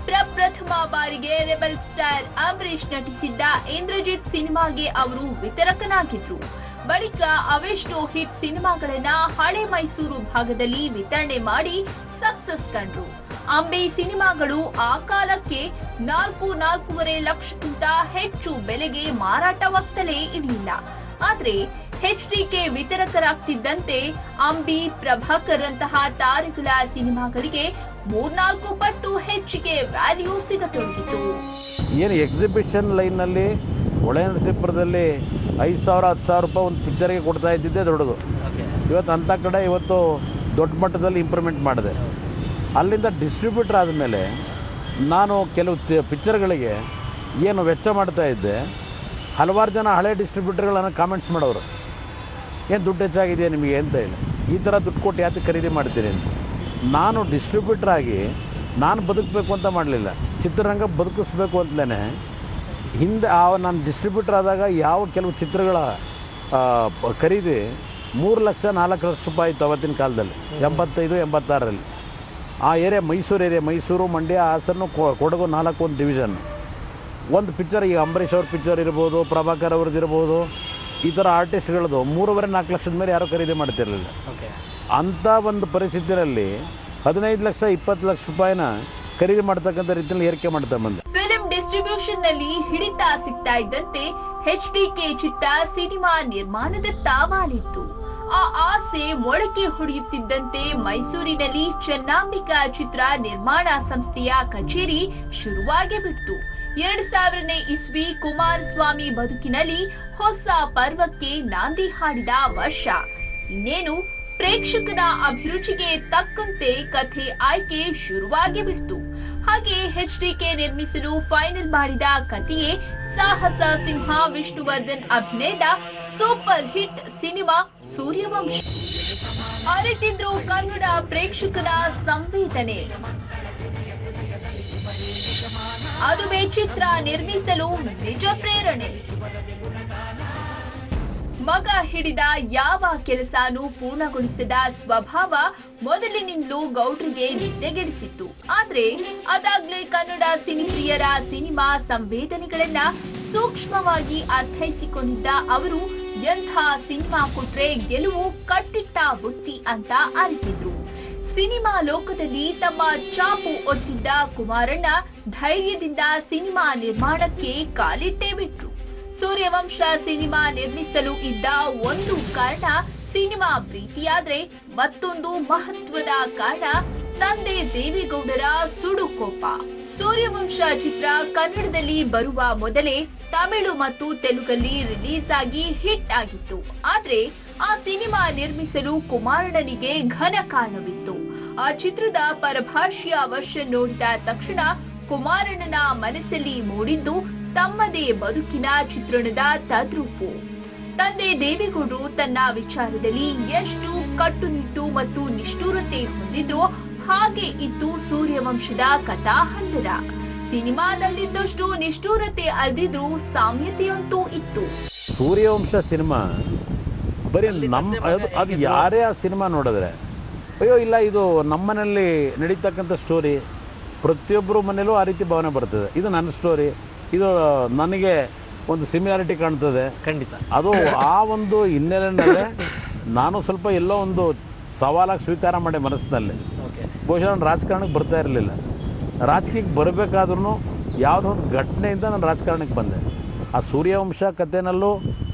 ಪ್ರಪ್ರಥಮ ಬಾರಿಗೆ ರೆಬಲ್ ಸ್ಟಾರ್ ಅಂಬರೀಶ್ ನಟಿಸಿದ್ದ ಇಂದ್ರಜಿತ್ ಸಿನಿಮಾಗೆ ಅವರು ವಿತರಕನಾಗಿದ್ರು. ಬಳಿಕ ಅವೆಷ್ಟೋ ಹಿಟ್ ಸಿನಿಮಾಗಳನ್ನ ಹಳೆ ಮೈಸೂರು ಭಾಗದಲ್ಲಿ ವಿತರಣೆ ಮಾಡಿ ಸಕ್ಸಸ್ ಕಂಡ್ರು. ಅಂಬಿ ಸಿನಿಮಾಗಳು ಆ ಕಾಲಕ್ಕೆ 4-4.5 ಲಕ್ಷಕ್ಕಿಂತ ಹೆಚ್ಚು ಬೆಲೆಗೆ ಮಾರಾಟವಾಗ್ತಲೇ ಇರಲಿಲ್ಲ. ಆದ್ರೆ HDK ವಿತರಕರಾಗ್ತಿದ್ದಂತೆ ಅಂಬಿ, ಪ್ರಭಾಕರ್ ರಂತಹ ತಾರೆಗಳ ಸಿನಿಮಾಗಳಿಗೆ 3-4 ಪಟ್ಟು ಹೆಚ್ಚಿಗೆ ವ್ಯಾಲ್ಯೂ ಸಿಗತೊಡಗಿತು. ಏನು ಎಕ್ಸಿಬಿಷನ್ ಲೈನ್ನಲ್ಲಿ ಹೊಳೆನರಸೀಪುರದಲ್ಲಿ 5,000-10,000 ರೂಪಾಯಿ ಒಂದು ಪಿಕ್ಚರ್ಗೆ ಕೊಡ್ತಾ ಇದ್ದಿದ್ದೆ ದೊಡ್ಡದು. ಇವತ್ತು ಅಂಥ ಕಡೆ ದೊಡ್ಡ ಮಟ್ಟದಲ್ಲಿ ಇಂಪ್ರೂವ್ಮೆಂಟ್ ಮಾಡಿದೆ. ಅಲ್ಲಿಂದ ಡಿಸ್ಟ್ರಿಬ್ಯೂಟರ್ ಆದಮೇಲೆ ನಾನು ಕೆಲವು ಪಿಕ್ಚರ್ಗಳಿಗೆ ಏನು ವೆಚ್ಚ ಮಾಡ್ತಾ ಇದ್ದೆ, ಹಲವಾರು ಜನ ಹಳೆ ಡಿಸ್ಟ್ರಿಬ್ಯೂಟರ್ಗಳನ್ನು ಕಾಮೆಂಟ್ಸ್ ಮಾಡೋರು, ಏನು ದುಡ್ಡು ಹೆಚ್ಚಾಗಿದೆಯಾ ನಿಮಗೆ ಅಂತ ಹೇಳಿ, ಈ ಥರ ದುಡ್ಡು ಕೊಟ್ಟು ಯಾಕೆ ಖರೀದಿ ಮಾಡ್ತೀರಿ ಅಂತ. ನಾನು ಡಿಸ್ಟ್ರಿಬ್ಯೂಟರ್ ಆಗಿ ನಾನು ಬದುಕಬೇಕು ಅಂತ ಮಾಡಲಿಲ್ಲ, ಚಿತ್ರರಂಗ ಬದುಕಿಸ್ಬೇಕು ಅಂತಲೇ ಹಿಂದೆ ನಾನು ಡಿಸ್ಟ್ರಿಬ್ಯೂಟರ್ ಆದಾಗ ಯಾವ ಕೆಲವು ಚಿತ್ರಗಳ ಖರೀದಿ 3 ಲಕ್ಷ 4 ಲಕ್ಷ ರೂಪಾಯಿ ಇತ್ತು ಅವತ್ತಿನ ಕಾಲದಲ್ಲಿ, 85-86ರಲ್ಲಿ. ಆ ಏರಿಯಾ ಮೈಸೂರು, ಮಂಡ್ಯ, ಹಾಸನ, ಕೊಡಗು 4 ಒಂದು ಡಿವಿಷನ್. ಒಂದು ಪಿಕ್ಚರ್, ಈಗ ಅಂಬರೀಷ್ ಅವ್ರ ಪಿಕ್ಚರ್ ಇರ್ಬೋದು, ಪ್ರಭಾಕರ್ ಅವ್ರದ್ದು ಇರ್ಬೋದು, ಈ ಥರ ಆರ್ಟಿಸ್ಟ್ಗಳದ್ದು 3.5-4 ಲಕ್ಷದ ಮೇಲೆ ಯಾರೂ ಖರೀದಿ ಮಾಡ್ತಿರಲಿಲ್ಲ. ಅಂಥ ಒಂದು ಪರಿಸ್ಥಿತಿಯಲ್ಲಿ 15 ಲಕ್ಷ 20 ಲಕ್ಷ ರೂಪಾಯಿನ ಖರೀದಿ ಮಾಡ್ತಕ್ಕಂಥ ರೀತಿಯಲ್ಲಿ ಏರಿಕೆ ಮಾಡ್ತಾ ಬಂದೆ. ಫಿಲ್ಮ್ ಡಿಸ್ಟ್ರಿಬ್ಯೂಷನ್ ನಲ್ಲಿ ಹಿಡಿತ ಸಿಗ್ತಾ ಇದ್ದಂತೆ HDK ಚಿತ್ತ ಸಿನಿಮಾ ನಿರ್ಮಾಣದತ್ತ ವಾಲಿತ್ತು. ಆ ಆಸೆ ಮೊಳಕೆ ಹೊಡೆಯುತ್ತಿದ್ದಂತೆ ಮೈಸೂರಿನಲ್ಲಿ ಚನ್ನಾಂಬಿಕಾ ಚಿತ್ರ ನಿರ್ಮಾಣ ಸಂಸ್ಥೆಯ ಕಚೇರಿ ಶುರುವಾಗಿ ಬಿಟ್ಟು 2000ನೇ ಇಸ್ವಿ ಕುಮಾರಸ್ವಾಮಿ ಬದುಕಿನಲ್ಲಿ ಹೊಸ ಪರ್ವಕ್ಕೆ ನಾಂದಿ ಹಾಡಿದ ವರ್ಷ. ಇನ್ನೇನು ಪ್ರೇಕ್ಷಕನ ಅಭಿರುಚಿಗೆ ತಕ್ಕಂತೆ ಕಥೆ ಆಯ್ಕೆ ಶುರುವಾಗಿ ಬಿಡ್ತು. ಹಾಗೆ HDK ನಿರ್ಮಿಸಲು ಫೈನಲ್ ಮಾಡಿದ ಕಥೆಯೇ ಸಾಹಸ ಸಿಂಹ ವಿಷ್ಣುವರ್ಧನ್ ಅಭಿನಯದ ಸೂಪರ್ ಹಿಟ್ ಸಿನಿಮಾ ಸೂರ್ಯವಂಶ. ಅರಿತಿದ್ರು ಕನ್ನಡ ಪ್ರೇಕ್ಷಕನ ಸಂವೇದನೆ. ಅದುವೇ ಚಿತ್ರ ನಿರ್ಮಿಸಲು ನಿಜ ಪ್ರೇರಣೆ. ಮಗ ಹಿಡಿದ ಯಾವ ಕೆಲಸನೂ ಪೂರ್ಣಗೊಳಿಸದ ಸ್ವಭಾವ ಮೊದಲಿನಿಂದಲೂ ಗೌಡ್ರಿಗೆ ನಿದ್ದೆಗೆಡಿಸಿತ್ತು. ಆದ್ರೆ ಅದಾಗ್ಲೇ ಕನ್ನಡ ಸಿನಿಪ್ರಿಯರ ಸಿನಿಮಾ ಸಂವೇದನೆಗಳನ್ನ ಸೂಕ್ಷ್ಮವಾಗಿ ಅರ್ಥೈಸಿಕೊಂಡಿದ್ದ ಅವರು ಎಂಥ ಸಿನಿಮಾ ಕೊಟ್ರೆ ಗೆಲುವು ಕಟ್ಟಿಟ್ಟ ಬುತ್ತಿ ಅಂತ ಅರಿತಿದ್ರು. ಸಿನಿಮಾ ಲೋಕದಲ್ಲಿ ತಮ್ಮ ಚಾಪು ಒತ್ತಿದ್ದ ಕುಮಾರಣ್ಣ ಧೈರ್ಯದಿಂದ ಸಿನಿಮಾ ನಿರ್ಮಾಣಕ್ಕೆ ಕಾಲಿಟ್ಟೇ ಬಿಟ್ರು. ಸೂರ್ಯವಂಶ ಸಿನಿಮಾ ನಿರ್ಮಿಸಲು ಇದ್ದ ಒಂದು ಕಾರಣ ಸಿನಿಮಾ ಪ್ರೀತಿಯಾದ್ರೆ ಮತ್ತೊಂದು ಮಹತ್ವದ ಕಾರಣ ತಂದೆ ದೇವೇಗೌಡರ ಸುಡುಕೋಪ. ಸೂರ್ಯವಂಶ ಚಿತ್ರ ಕನ್ನಡದಲ್ಲಿ ಬರುವ ಮೊದಲೇ ತಮಿಳು ಮತ್ತು ತೆಲುಗಲ್ಲಿ ರಿಲೀಸ್ ಆಗಿ ಹಿಟ್ ಆಗಿತ್ತು. ಆದ್ರೆ ಆ ಸಿನಿಮಾ ನಿರ್ಮಿಸಲು ಕುಮಾರಣ್ಣನಿಗೆ ಘನ ಕಾರಣವಿತ್ತು. ಆ ಚಿತ್ರದ ಪರಭಾಷೆಯ ವರ್ಷನ್ ನೋಡಿದ ತಕ್ಷಣ ಕುಮಾರಣ್ಣನ ಮನಸ್ಸಲ್ಲಿ ಮೂಡಿದ್ದು ತಮ್ಮದೇ ಬದುಕಿನ ಚಿತ್ರಣದ ತದ್ರೂಪು. ತಂದೆ ದೇವೇಗೌಡರು ತನ್ನ ವಿಚಾರದಲ್ಲಿ ಎಷ್ಟು ಕಟ್ಟುನಿಟ್ಟು ಮತ್ತು ನಿಷ್ಠುರತೆ ಹೊಂದಿದ್ರೋ ಹಾಗೆ ಇತ್ತು ಸೂರ್ಯವಂಶದ ಕಥಾಹಂದರ. ಸಿನಿಮಾದಲ್ಲಿದ್ದಷ್ಟು ನಿಷ್ಠುರತೆ ಅಲ್ದಿದ್ರೂ ಸಾಮ್ಯತೆಯಂತೂ ಇತ್ತು. ಸೂರ್ಯವಂಶ ಸಿನಿಮಾ ಬರೀ ಅದು ಯಾರೇ ಆ ಸಿನಿಮಾ ನೋಡಿದ್ರೆ ಅಯ್ಯೋ ಇಲ್ಲ ಇದು ನಮ್ಮನೇಲಿ ನಡೀತಕ್ಕಂಥ ಸ್ಟೋರಿ, ಪ್ರತಿಯೊಬ್ಬರು ಮನೇಲೂ ಆ ರೀತಿ ಭಾವನೆ ಬರ್ತದೆ. ಇದು ನನ್ನ ಸ್ಟೋರಿ, ಇದು ನನಗೆ ಒಂದು ಸಿಮಿಲಾರಿಟಿ ಕಾಣ್ತದೆ. ಖಂಡಿತ. ಅದು ಆ ಒಂದು ಹಿನ್ನೆಲೆಯಲ್ಲೇ ನಾನು ಸ್ವಲ್ಪ ಎಲ್ಲೋ ಒಂದು ಸವಾಲಾಗಿ ಸ್ವೀಕಾರ ಮಾಡಿ ಮನಸ್ಸಿನಲ್ಲಿ. ಬಹುಶಃ ನಾನು ರಾಜಕಾರಣಕ್ಕೆ ಬರ್ತಾ ಇರಲಿಲ್ಲ. ರಾಜಕೀಯಕ್ಕೆ ಬರಬೇಕಾದ್ರೂ ಯಾವುದೋ ಒಂದು ಘಟನೆಯಿಂದ ನಾನು ರಾಜಕಾರಣಕ್ಕೆ ಬಂದೆ. ಆ ಸೂರ್ಯವಂಶ ಕಥೆನಲ್ಲೂ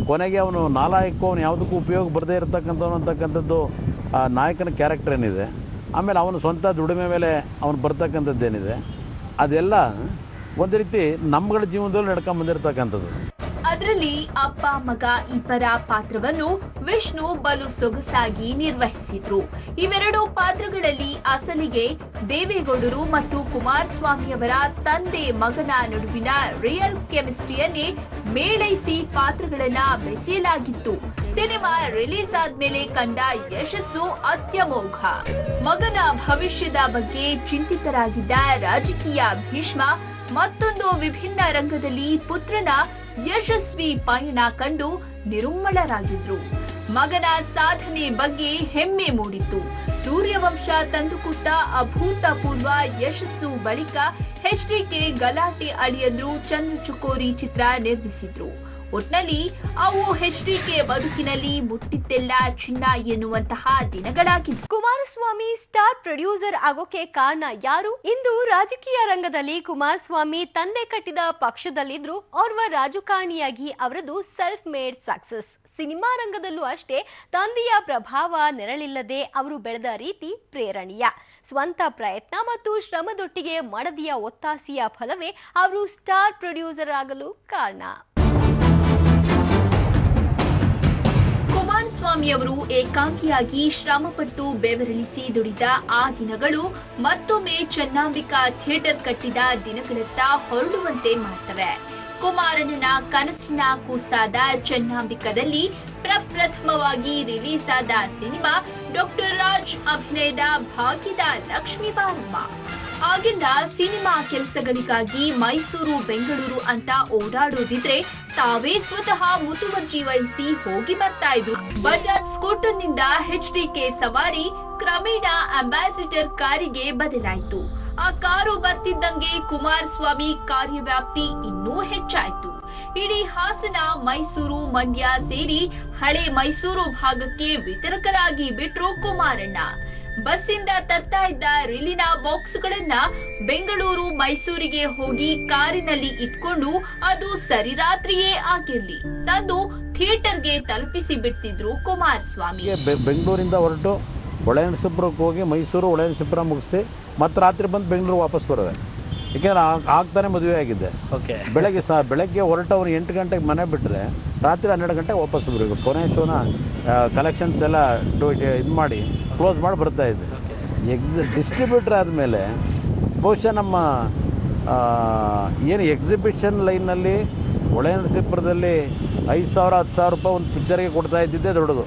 ಕೊನೆಗೆ ಅವನು ನಾಲಾಯಕು, ಅವನು ಯಾವುದಕ್ಕೂ ಉಪಯೋಗ ಬರದೇ ಇರತಕ್ಕಂಥವನು ಅಂತಕ್ಕಂಥದ್ದು ಆ ನಾಯಕನ ಕ್ಯಾರೆಕ್ಟರ್ ಏನಿದೆ. ಆಮೇಲೆ ಅವನು ಸ್ವಂತ ದುಡಿಮೆ ಮೇಲೆ ಅವನು ಬರ್ತಕ್ಕಂಥದ್ದೇನಿದೆ, ಅದೆಲ್ಲ ಒಂದು ರೀತಿ ನಮ್ಮಗಳ ಜೀವನದಲ್ಲಿ ನಡ್ಕೊಂಬಂದಿರ್ತಕ್ಕಂಥದ್ದು. ಅದರಲ್ಲಿ ಅಪ್ಪ ಮಗ ಇಬ್ಬರ ಪಾತ್ರವನ್ನು ವಿಷ್ಣು ಬಲು ಸೊಗಸಾಗಿ ನಿರ್ವಹಿಸಿದ್ರು. ಇವೆರಡು ಪಾತ್ರಗಳಲ್ಲಿ ಅಸಲಿಗೆ ದೇವೇಗೌಡರು ಮತ್ತು ಕುಮಾರಸ್ವಾಮಿಯವರ ತಂದೆ ಮಗನ ನಡುವಿನ ರಿಯಲ್ ಕೆಮಿಸ್ಟ್ರಿಯನ್ನೇ ಮೇಳೈಸಿ ಪಾತ್ರಗಳನ್ನ ಬೆಸೆಯಲಾಗಿತ್ತು. ಸಿನಿಮಾ ರಿಲೀಸ್ ಆದ್ಮೇಲೆ ಕಂಡ ಯಶಸ್ಸು ಅತ್ಯಮೋಘ. ಮಗನ ಭವಿಷ್ಯದ ಬಗ್ಗೆ ಚಿಂತಿತರಾಗಿದ್ದ ರಾಜಕೀಯ ಭೀಷ್ಮ ಮತ್ತೊಂದು ವಿಭಿನ್ನ ರಂಗದಲ್ಲಿ ಪುತ್ರನ ಯಶಸ್ವಿ ಪಯಣ ಕಂಡು ನಿರುಮ್ಮಳರಾಗಿದ್ರು. ಮಗನ ಸಾಧನೆ ಬಗ್ಗೆ ಹೆಮ್ಮೆ ಮೂಡಿತ್ತು. ಸೂರ್ಯವಂಶ ತಂದುಕೊಟ್ಟ ಅಭೂತಪೂರ್ವ ಯಶಸ್ಸು ಬಳಿಕ ಎಚ್ಡಿಕೆ ಗಲಾಟೆ ಅಳಿಯಂದ್ರು ಚಂದ್ರಚಕೋರಿ ಚಿತ್ರ ನಿರ್ಮಿಸಿದ್ರು. ಒಟ್ನಲ್ಲಿ ಅವು ಎಚ್ಡಿಕೆ ಬದುಕಿನಲ್ಲಿ ಮುಟ್ಟಿದ್ದೆಲ್ಲ ಚಿನ್ನ ಎನ್ನುವಂತಹ ದಿನಗಳಾಗಿತ್ತು. ಕುಮಾರಸ್ವಾಮಿ ಸ್ಟಾರ್ ಪ್ರೊಡ್ಯೂಸರ್ ಆಗೋಕೆ ಕಾರಣ ಯಾರು? ಇಂದು ರಾಜಕೀಯ ರಂಗದಲ್ಲಿ ಕುಮಾರಸ್ವಾಮಿ ತಂದೆ ಕಟ್ಟಿದ ಪಕ್ಷದಲ್ಲಿದ್ರು ಓರ್ವ ರಾಜಕಾರಣಿಯಾಗಿ ಅವರದು ಸೆಲ್ಫ್ ಮೇಡ್ ಸಕ್ಸಸ್. ಸಿನಿಮಾ ರಂಗದಲ್ಲೂ ಅಷ್ಟೇ ತಂದೆಯ ಪ್ರಭಾವ ನೆರಳಿಲ್ಲದೆ ಅವರು ಬೆಳೆದ ರೀತಿ ಪ್ರೇರಣೀಯ. ಸ್ವಂತ ಪ್ರಯತ್ನ ಮತ್ತು ಶ್ರಮದೊಟ್ಟಿಗೆ ಮಡದಿಯ ಒತ್ತಾಸೆಯ ಫಲವೇ ಅವರು ಸ್ಟಾರ್ ಪ್ರೊಡ್ಯೂಸರ್ ಆಗಲು ಕಾರಣ. ಕುಮಾರಸ್ವಾಮಿ ಅವರು ಏಕಾಂಗಿಯಾಗಿ ಶ್ರಮಪಟ್ಟು ಬೆವರಿಳಿಸಿ ದುಡಿದ ಆ ದಿನಗಳು ಮತ್ತೊಮ್ಮೆ ಚೆನ್ನಾಂಬಿಕಾ ಥಿಯೇಟರ್ ಕಟ್ಟಿದ ದಿನಗಳತ್ತ ಹೊರಡುವಂತೆ ಮಾಡ್ತವೆ. ಕುಮಾರಣ್ಣನ ಕನಸಿನ ಕೂಸಾದ ಚೆನ್ನಾಂಬಿಕದಲ್ಲಿ ಪ್ರಪ್ರಥಮವಾಗಿ ರಿಲೀಸ್ ಆದ ಸಿನಿಮಾ ಡಾಕ್ಟರ್ ರಾಜ್ ಅಭಿನಯದ ಭಾಗ್ಯದ ಲಕ್ಷ್ಮೀ ಬಾರಮ್ಮ. ಆಗೆಲ್ಲ ಸಿನಿಮಾ ಕೆಲಸಗಳಿಗಾಗಿ ಮೈಸೂರು ಬೆಂಗಳೂರು ಅಂತ ಓಡಾಡೋದಿದ್ರೆ ತಾವೇ ಸ್ವತಃ ಮುತುವರ್ಜಿ ವಹಿಸಿ ಹೋಗಿ ಬರ್ತಾ ಇದ್ರು. ಬಜಾಜ್ ಸ್ಕೂಟರ್ ನಿಂದ ಎಚ್ಡಿಕೆ ಸವಾರಿ ಕ್ರಮೇಣ ಅಂಬಾಸಿಡರ್ ಕಾರಿಗೆ ಬದಲಾಯಿತು. ಆ ಕಾರು ಬರ್ತಿದ್ದಂಗೆ ಕುಮಾರಸ್ವಾಮಿ ಕಾರ್ಯವ್ಯಾಪ್ತಿ ಇನ್ನೂ ಹೆಚ್ಚಾಯಿತು. ಇಡೀ ಹಾಸನ, ಮೈಸೂರು, ಮಂಡ್ಯ ಸೇರಿ ಹಳೆ ಮೈಸೂರು ಭಾಗಕ್ಕೆ ವಿತರಕರಾಗಿ ಬಿಟ್ರು ಕುಮಾರಣ್ಣ. ಬಸ್ಸಿಂದ ತರ್ತಾ ಇದ್ದ ರಿಲಿನ ಬಾಕ್ಸ್ಗಳನ್ನ ಬೆಂಗಳೂರು, ಮೈಸೂರಿಗೆ ಹೋಗಿ ಕಾರಿನಲ್ಲಿ ಇಟ್ಕೊಂಡು ಅದು ಸರಿರಾತ್ರಿಯೇ ಆಗಿರ್ಲಿ ತಂದು ಥಿಯೇಟರ್ಗೆ ತಲುಪಿಸಿ ಬಿಡ್ತಿದ್ರು ಕುಮಾರಸ್ವಾಮಿ. ಬೆಂಗಳೂರಿಂದ ಹೊರಟು ಹೊಳೆನರಸೀಪುರಕ್ಕೆ ಹೋಗಿ ಮೈಸೂರು, ಹೊಳೆನರಸೀಪುರ ಮುಗಿಸಿ ಮತ್ತೆ ರಾತ್ರಿ ಬಂದು ಬೆಂಗಳೂರು ವಾಪಸ್ ಬರೋದೆ. ಏಕೆಂದರೆ ಆಗ್ತಾನೆ ಮದುವೆ ಆಗಿದ್ದೆ. ಬೆಳಗ್ಗೆ ಹೊರಟವ್ರು 8 ಗಂಟೆಗೆ ಮನೆ ಬಿಟ್ಟರೆ ರಾತ್ರಿ 12 ಗಂಟೆಗೆ ವಾಪಸ್ ಬರಬೇಕು. ಕೊನೆ ಶೋನ ಕಲೆಕ್ಷನ್ಸ್ ಎಲ್ಲ ಇದು ಮಾಡಿ ಕ್ಲೋಸ್ ಮಾಡಿ ಬರ್ತಾಯಿದ್ದೆ. ಡಿಸ್ಟ್ರಿಬ್ಯೂಟ್ರ್ ಆದಮೇಲೆ ಬಹುಶಃ ನಮ್ಮ ಏನು ಎಕ್ಸಿಬಿಷನ್ ಲೈನ್ನಲ್ಲಿ ಹೊಳೆನರಸೀಪುರದಲ್ಲಿ 5,000 10,000 ರೂಪಾಯಿ ಒಂದು ಪಿಕ್ಚರ್ಗೆ ಕೊಡ್ತಾ ಇದ್ದಿದ್ದೆ ದೊಡ್ಡದು.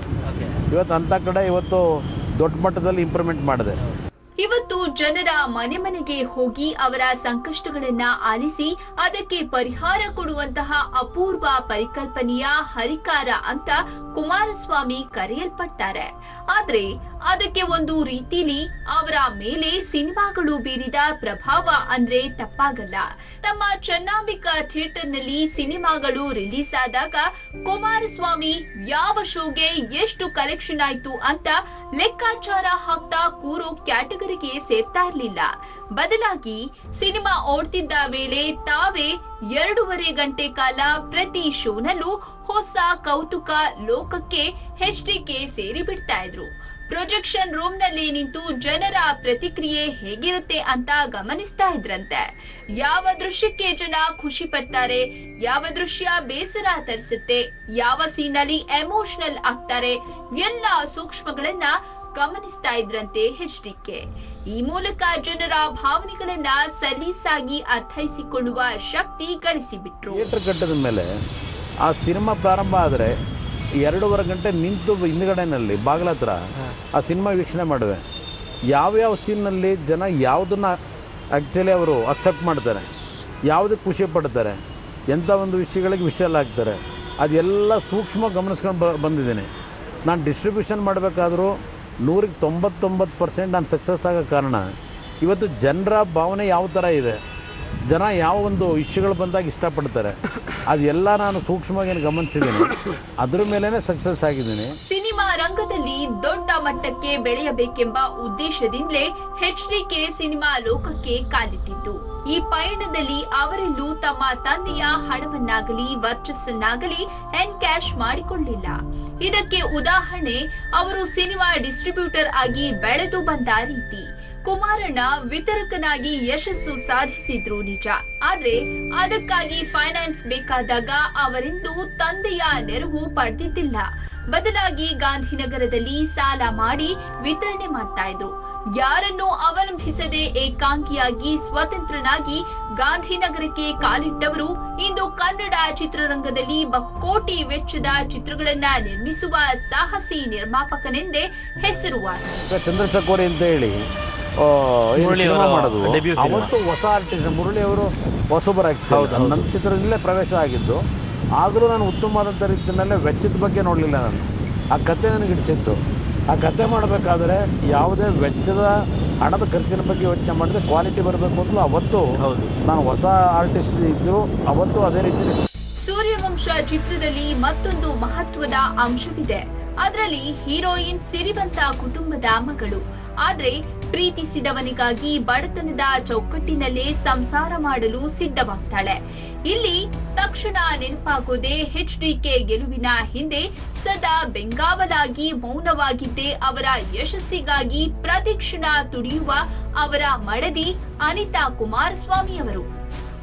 ಇವತ್ತು ಅಂಥ ಕಡೆ ಇವತ್ತು ದೊಡ್ಡ ಮಟ್ಟದಲ್ಲಿ ಇಂಪ್ರೂವ್ಮೆಂಟ್ ಮಾಡಿದೆ. ಇವತ್ತು ಜನರ ಮನೆ ಮನೆಗೆ ಹೋಗಿ ಅವರ ಸಂಕಷ್ಟಗಳನ್ನ ಆಲಿಸಿ ಅದಕ್ಕೆ ಪರಿಹಾರ ಕೊಡುವಂತಹ ಅಪೂರ್ವ ಪರಿಕಲ್ಪನೆಯ ಹರಿಕಾರ ಅಂತ ಕುಮಾರಸ್ವಾಮಿ ಕರೆಯಲ್ಪಡ್ತಾರೆ. ಆದ್ರೆ ಅದಕ್ಕೆ ಒಂದು ರೀತಿಲಿ ಅವರ ಮೇಲೆ ಸಿನಿಮಾಗಳು ಬೀರಿದ ಪ್ರಭಾವ ಅಂದ್ರೆ ತಪ್ಪಾಗಲ್ಲ. ತಮ್ಮ ಚೆನ್ನಾಂಬಿಕಾ ಥಿಯೇಟರ್ ನಲ್ಲಿ ಸಿನಿಮಾಗಳು ರಿಲೀಸ್ ಆದಾಗ ಕುಮಾರಸ್ವಾಮಿ ಯಾವ ಶೋಗೆ ಎಷ್ಟು ಕಲೆಕ್ಷನ್ ಆಯ್ತು ಅಂತ ಲೆಕ್ಕಾಚಾರ ಹಾಕ್ತಾ ಕೂರೋ ಕ್ಯಾಟಗರಿಗೆ ಸೇರ್ತಾ ಇರ್ಲಿಲ್ಲ. ಬದಲಾಗಿ ಸಿನಿಮಾ ಓಡ್ತಿದ್ದ ವೇಳೆ ತಾವೇ 2.5 ಗಂಟೆ ಕಾಲ ಪ್ರತಿ ಶೋನಲ್ಲೂ ಹೊಸ ಕೌತುಕ ಲೋಕಕ್ಕೆ ಎಚ್ಡಿಕೆ ಸೇರಿ ಬಿಡ್ತಾ ಇದ್ರು. ಪ್ರೊಜೆಕ್ಷನ್ ರೂಮ್ ನಲ್ಲಿ ನಿಂತು ಜನರ ಪ್ರತಿಕ್ರಿಯೆ ಹೇಗಿರುತ್ತೆ ಅಂತ ಗಮನಿಸ್ತಾ ಇದ್ರಂತೆ. ಯಾವ ದೃಶ್ಯಕ್ಕೆ ಜನ ಖುಷಿ ಪಡ್ತಾರೆ, ಯಾವ ದೃಶ್ಯ ಬೇಸರ ತರಿಸುತ್ತೆ, ಯಾವ ಸೀನಲ್ಲಿ ಎಮೋಷನಲ್ ಆಗ್ತಾರೆ, ಎಲ್ಲ ಸೂಕ್ಷ್ಮಗಳನ್ನ ಗಮನಿಸ್ತಾ ಇದ್ರಂತೆ ಎಚ್ಡಿಕೆ. ಈ ಮೂಲಕ ಜನರ ಭಾವನೆಗಳನ್ನ ಸಲೀಸಾಗಿ ಅರ್ಥೈಸಿಕೊಳ್ಳುವ ಶಕ್ತಿ ಗಳಿಸಿಬಿಟ್ರು. ಥಿಯೇಟರ್ ಕಟ್ಟದ ಮೇಲೆ ಆ ಸಿನಿಮಾ ಪ್ರಾರಂಭ ಆದರೆ 2.5 ಗಂಟೆ ನಿಂತು ಹಿಂದ್ಗಡೆನಲ್ಲಿ ಬಾಗಿಲ ಹತ್ರ ಆ ಸಿನಿಮಾ ವೀಕ್ಷಣೆ ಮಾಡುವೆ. ಯಾವ್ಯಾವ ಸೀನ್ನಲ್ಲಿ ಜನ ಯಾವುದನ್ನು ಆ್ಯಕ್ಚುಲಿ ಅವರು ಅಕ್ಸೆಪ್ಟ್ ಮಾಡ್ತಾರೆ, ಯಾವುದಕ್ಕೆ ಖುಷಿ ಪಡ್ತಾರೆ, ಎಂಥ ಒಂದು ವಿಷಯಗಳಿಗೆ ವಿಷಲ್ ಆಗ್ತಾರೆ, ಅದೆಲ್ಲ ಸೂಕ್ಷ್ಮ ಗಮನಿಸ್ಕೊಂಡು ಬಂದಿದ್ದೀನಿ. ನಾನು ಡಿಸ್ಟ್ರಿಬ್ಯೂಷನ್ ಮಾಡಬೇಕಾದ್ರೂ 199% ನಾನು ಸಕ್ಸಸ್ ಆಗೋ ಕಾರಣ ಇವತ್ತು ಜನರ ಭಾವನೆ ಯಾವ ಥರ ಇದೆ, ಜನ ಯಾವ ಒಂದು ಇಶ್ಯೂಗಳು ಬಂದಾಗ ಇಷ್ಟಪಡ್ತಾರೆ, ಅದೆಲ್ಲ ನಾನು ಸೂಕ್ಷ್ಮವಾಗಿ ಗಮನಿಸಿದ್ದೀನಿ. ಅದ್ರ ಮೇಲೇ ಸಕ್ಸಸ್ ಆಗಿದ್ದೀನಿ. ಸಿನಿಮಾ ರಂಗದಲ್ಲಿ ದೊಡ್ಡ ಮಟ್ಟಕ್ಕೆ ಬೆಳೆಯಬೇಕೆಂಬ ಉದ್ದೇಶದಿಂದಲೇ HDK ಸಿನಿಮಾ ಲೋಕಕ್ಕೆ ಕಾಲಿಟ್ಟಿದ್ದು. ಈ ಪಯಣದಲ್ಲಿ ಅವರೆಲ್ಲೂ ತಮ್ಮ ತಂದೆಯ ಹಣವನ್ನಾಗಲಿ ವರ್ಚಸ್ಸನ್ನಾಗಲಿ ಎನ್ಕ್ಯಾಶ್ ಮಾಡಿಕೊಳ್ಳಿಲ್ಲ. ಇದಕ್ಕೆ ಉದಾಹರಣೆ ಅವರು ಸಿನಿಮಾ ಡಿಸ್ಟ್ರಿಬ್ಯೂಟರ್ ಆಗಿ ಬೆಳೆದು ಬಂದ ರೀತಿ. ಕುಮಾರಣ್ಣ ವಿತರಕನಾಗಿ ಯಶಸ್ಸು ಸಾಧಿಸಿದ್ರು ನಿಜ, ಆದ್ರೆ ಅದಕ್ಕಾಗಿ ಫೈನಾನ್ಸ್ ಬೇಕಾದಾಗ ಅವರೆಂದೂ ತಂದೆಯ ನೆರವು ಪಡೆದಿದ್ದಿಲ್ಲ. ಬದಲಾಗಿ ಗಾಂಧಿನಗರದಲ್ಲಿ ಸಾಲ ಮಾಡಿ ವಿತರಣೆ ಮಾಡ್ತಾ ಇದ್ರು. ಯಾರನ್ನೂ ಅವಲಂಬಿಸದೆ ಏಕಾಂಗಿಯಾಗಿ ಸ್ವತಂತ್ರನಾಗಿ ಗಾಂಧಿನಗರಕ್ಕೆ ಕಾಲಿಟ್ಟವರು ಇಂದು ಕನ್ನಡ ಚಿತ್ರರಂಗದಲ್ಲಿ ಬಹುಕೋಟಿ ವೆಚ್ಚದ ಚಿತ್ರಗಳನ್ನ ನಿರ್ಮಿಸುವ ಸಾಹಸಿ ನಿರ್ಮಾಪಕನೆಂದೇ ಹೆಸರುವಾಸಿ. ಚಂದ್ರಚಕೋರಿ ಅಂತ ಹೇಳಿ ಸಿನಿಮಾ ಮಾಡೋದು, ಅವತ್ತು ಹೊಸ ಆರ್ಟಿಸ್ಟ್ ಮುರಳಿ ಅವರು ಹೊಸಬರಾಗ್ತಾರೆ. ನನ್ನ ಚಿತ್ರದಲ್ಲೇ ಪ್ರವೇಶ ಆಗಿದ್ದು, ಆದರೂ ನಾನು ಉತ್ತಮವಾದಂಥ ರೀತಿಯಲ್ಲೇ ವೆಚ್ಚದ ಬಗ್ಗೆ ನೋಡಲಿಲ್ಲ. ನಾನು ಆ ಕತೆ ನನಗೆ ಹಿಡಿಸಿತ್ತು. ಆ ಕತೆ ಮಾಡಬೇಕಾದ್ರೆ ಯಾವುದೇ ವೆಚ್ಚದ ಹಣದ ಖರ್ಚಿನ ಬಗ್ಗೆ ಯೋಚನೆ ಮಾಡಿದ್ರೆ ಕ್ವಾಲಿಟಿ ಬರಬೇಕು ಅಂತ ಅವತ್ತು ನಾನು ಹೊಸ ಆರ್ಟಿಸ್ಟ್ ಇದ್ದರು, ಅವತ್ತು ಅದೇ ರೀತಿ. ಸೂರ್ಯವಂಶ ಚಿತ್ರದಲ್ಲಿ ಮತ್ತೊಂದು ಮಹತ್ವದ ಅಂಶವಿದೆ. ಅದರಲ್ಲಿ ಹೀರೋಯಿನ್ ಸಿರಿವಂತ ಕುಟುಂಬದ ಮಗಳು, ಆದ್ರೆ ಪ್ರೀತಿಸಿದವನಿಗಾಗಿ ಬಡತನದ ಚೌಕಟ್ಟಿನಲ್ಲೇ ಸಂಸಾರ ಮಾಡಲು ಸಿದ್ಧವಾಗ್ತಾಳೆ. ಇಲ್ಲಿ ತಕ್ಷಣ ನೆನಪಾಗೋದೆ HDK ಗೆಲುವಿನ ಹಿಂದೆ ಸದಾ ಬೆಂಗಾವಲಾಗಿ ಮೌನವಾಗಿದ್ದೇ ಅವರ ಯಶಸ್ಸಿಗಾಗಿ ಪ್ರತಿಕ್ಷಣ ತುಡಿಯುವ ಅವರ ಮಡದಿ ಅನಿತಾ ಕುಮಾರಸ್ವಾಮಿ ಅವರು.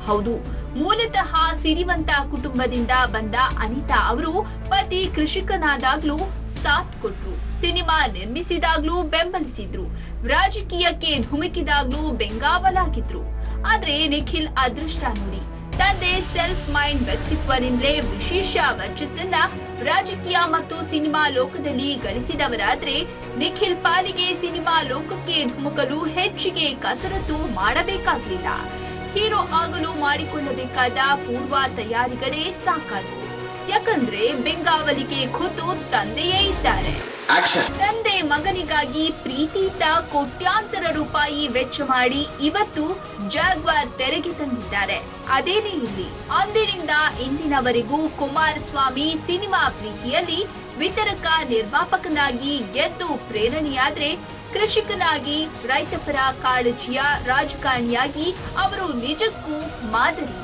ಹೌದು, ಮೂಲತಃ ಸಿರಿವಂತ ಕುಟುಂಬದಿಂದ ಬಂದ ಅನಿತಾ ಅವರು ಪತಿ ಕೃಷಿಕನಾದಾಗ್ಲೂ ಸಾಥ್ ಕೊಟ್ರು, ಸಿನಿಮಾ ನಿರ್ಮಿಸಿದಾಗ್ಲೂ ಬೆಂಬಲಿಸಿದ್ರು, ರಾಜಕೀಯಕ್ಕೆ ಧುಮುಕಿದಾಗ್ಲೂ ಬೆಂಗಾವಲಾಗಿದ್ರು. ಆದ್ರೆ ನಿಖಿಲ್ ಅದೃಷ್ಟ ನೋಡಿ, ತಂದೆ ಸೆಲ್ಫ್ ಮೈಂಡ್ ವ್ಯಕ್ತಿತ್ವದಿಂದಲೇ ವಿಶೇಷ ವರ್ಚಸ್ಸನ್ನ ರಾಜಕೀಯ ಮತ್ತು ಸಿನಿಮಾ ಲೋಕದಲ್ಲಿ ಗಳಿಸಿದವರಾದ್ರೆ, ನಿಖಿಲ್ ಪಾಲಿಗೆ ಸಿನಿಮಾ ಲೋಕಕ್ಕೆ ಧುಮುಕಲು ಹೆಚ್ಚಿಗೆ ಕಸರತ್ತು ಮಾಡಬೇಕಾಗಿಲ್ಲ. ಹೀರೋ ಆಗಲು ಮಾಡಿಕೊಳ್ಳಬೇಕಾದ ಪೂರ್ವ ತಯಾರಿಗಳೇ ಸಾಕಾದವು. ಯಾಕಂದ್ರೆ ಬೆಂಗಾವಲಿಗೆ ಖುದ್ದು ತಂದೆಯೇ ಇದ್ದಾರೆ. ತಂದೆ ಮಗನಿಗಾಗಿ ಪ್ರೀತಿಯಿಂದ ಕೋಟ್ಯಾಂತರ ರೂಪಾಯಿ ವೆಚ್ಚ ಮಾಡಿ ಇವತ್ತು ಜಾಗ್ವಾರ್ ತೆರೆಗೆ ತಂದಿದ್ದಾರೆ. ಅದೇನೇ ಇಲ್ಲಿ ಅಂದಿನಿಂದ ಇಂದಿನವರೆಗೂ ಕುಮಾರಸ್ವಾಮಿ ಸಿನಿಮಾ ಪ್ರೀತಿಯಲ್ಲಿ ವಿತರಕ ನಿರ್ಮಾಪಕನಾಗಿ ಗೆದ್ದು ಪ್ರೇರಣೆಯಾದ್ರೆ, ಕೃಷಿಕನಾಗಿ ರೈತಪರ ಕಾಳಜಿಯ ರಾಜಕಾರಣಿಯಾಗಿ ಅವರು ನಿಜಕ್ಕೂ ಮಾದರಿ.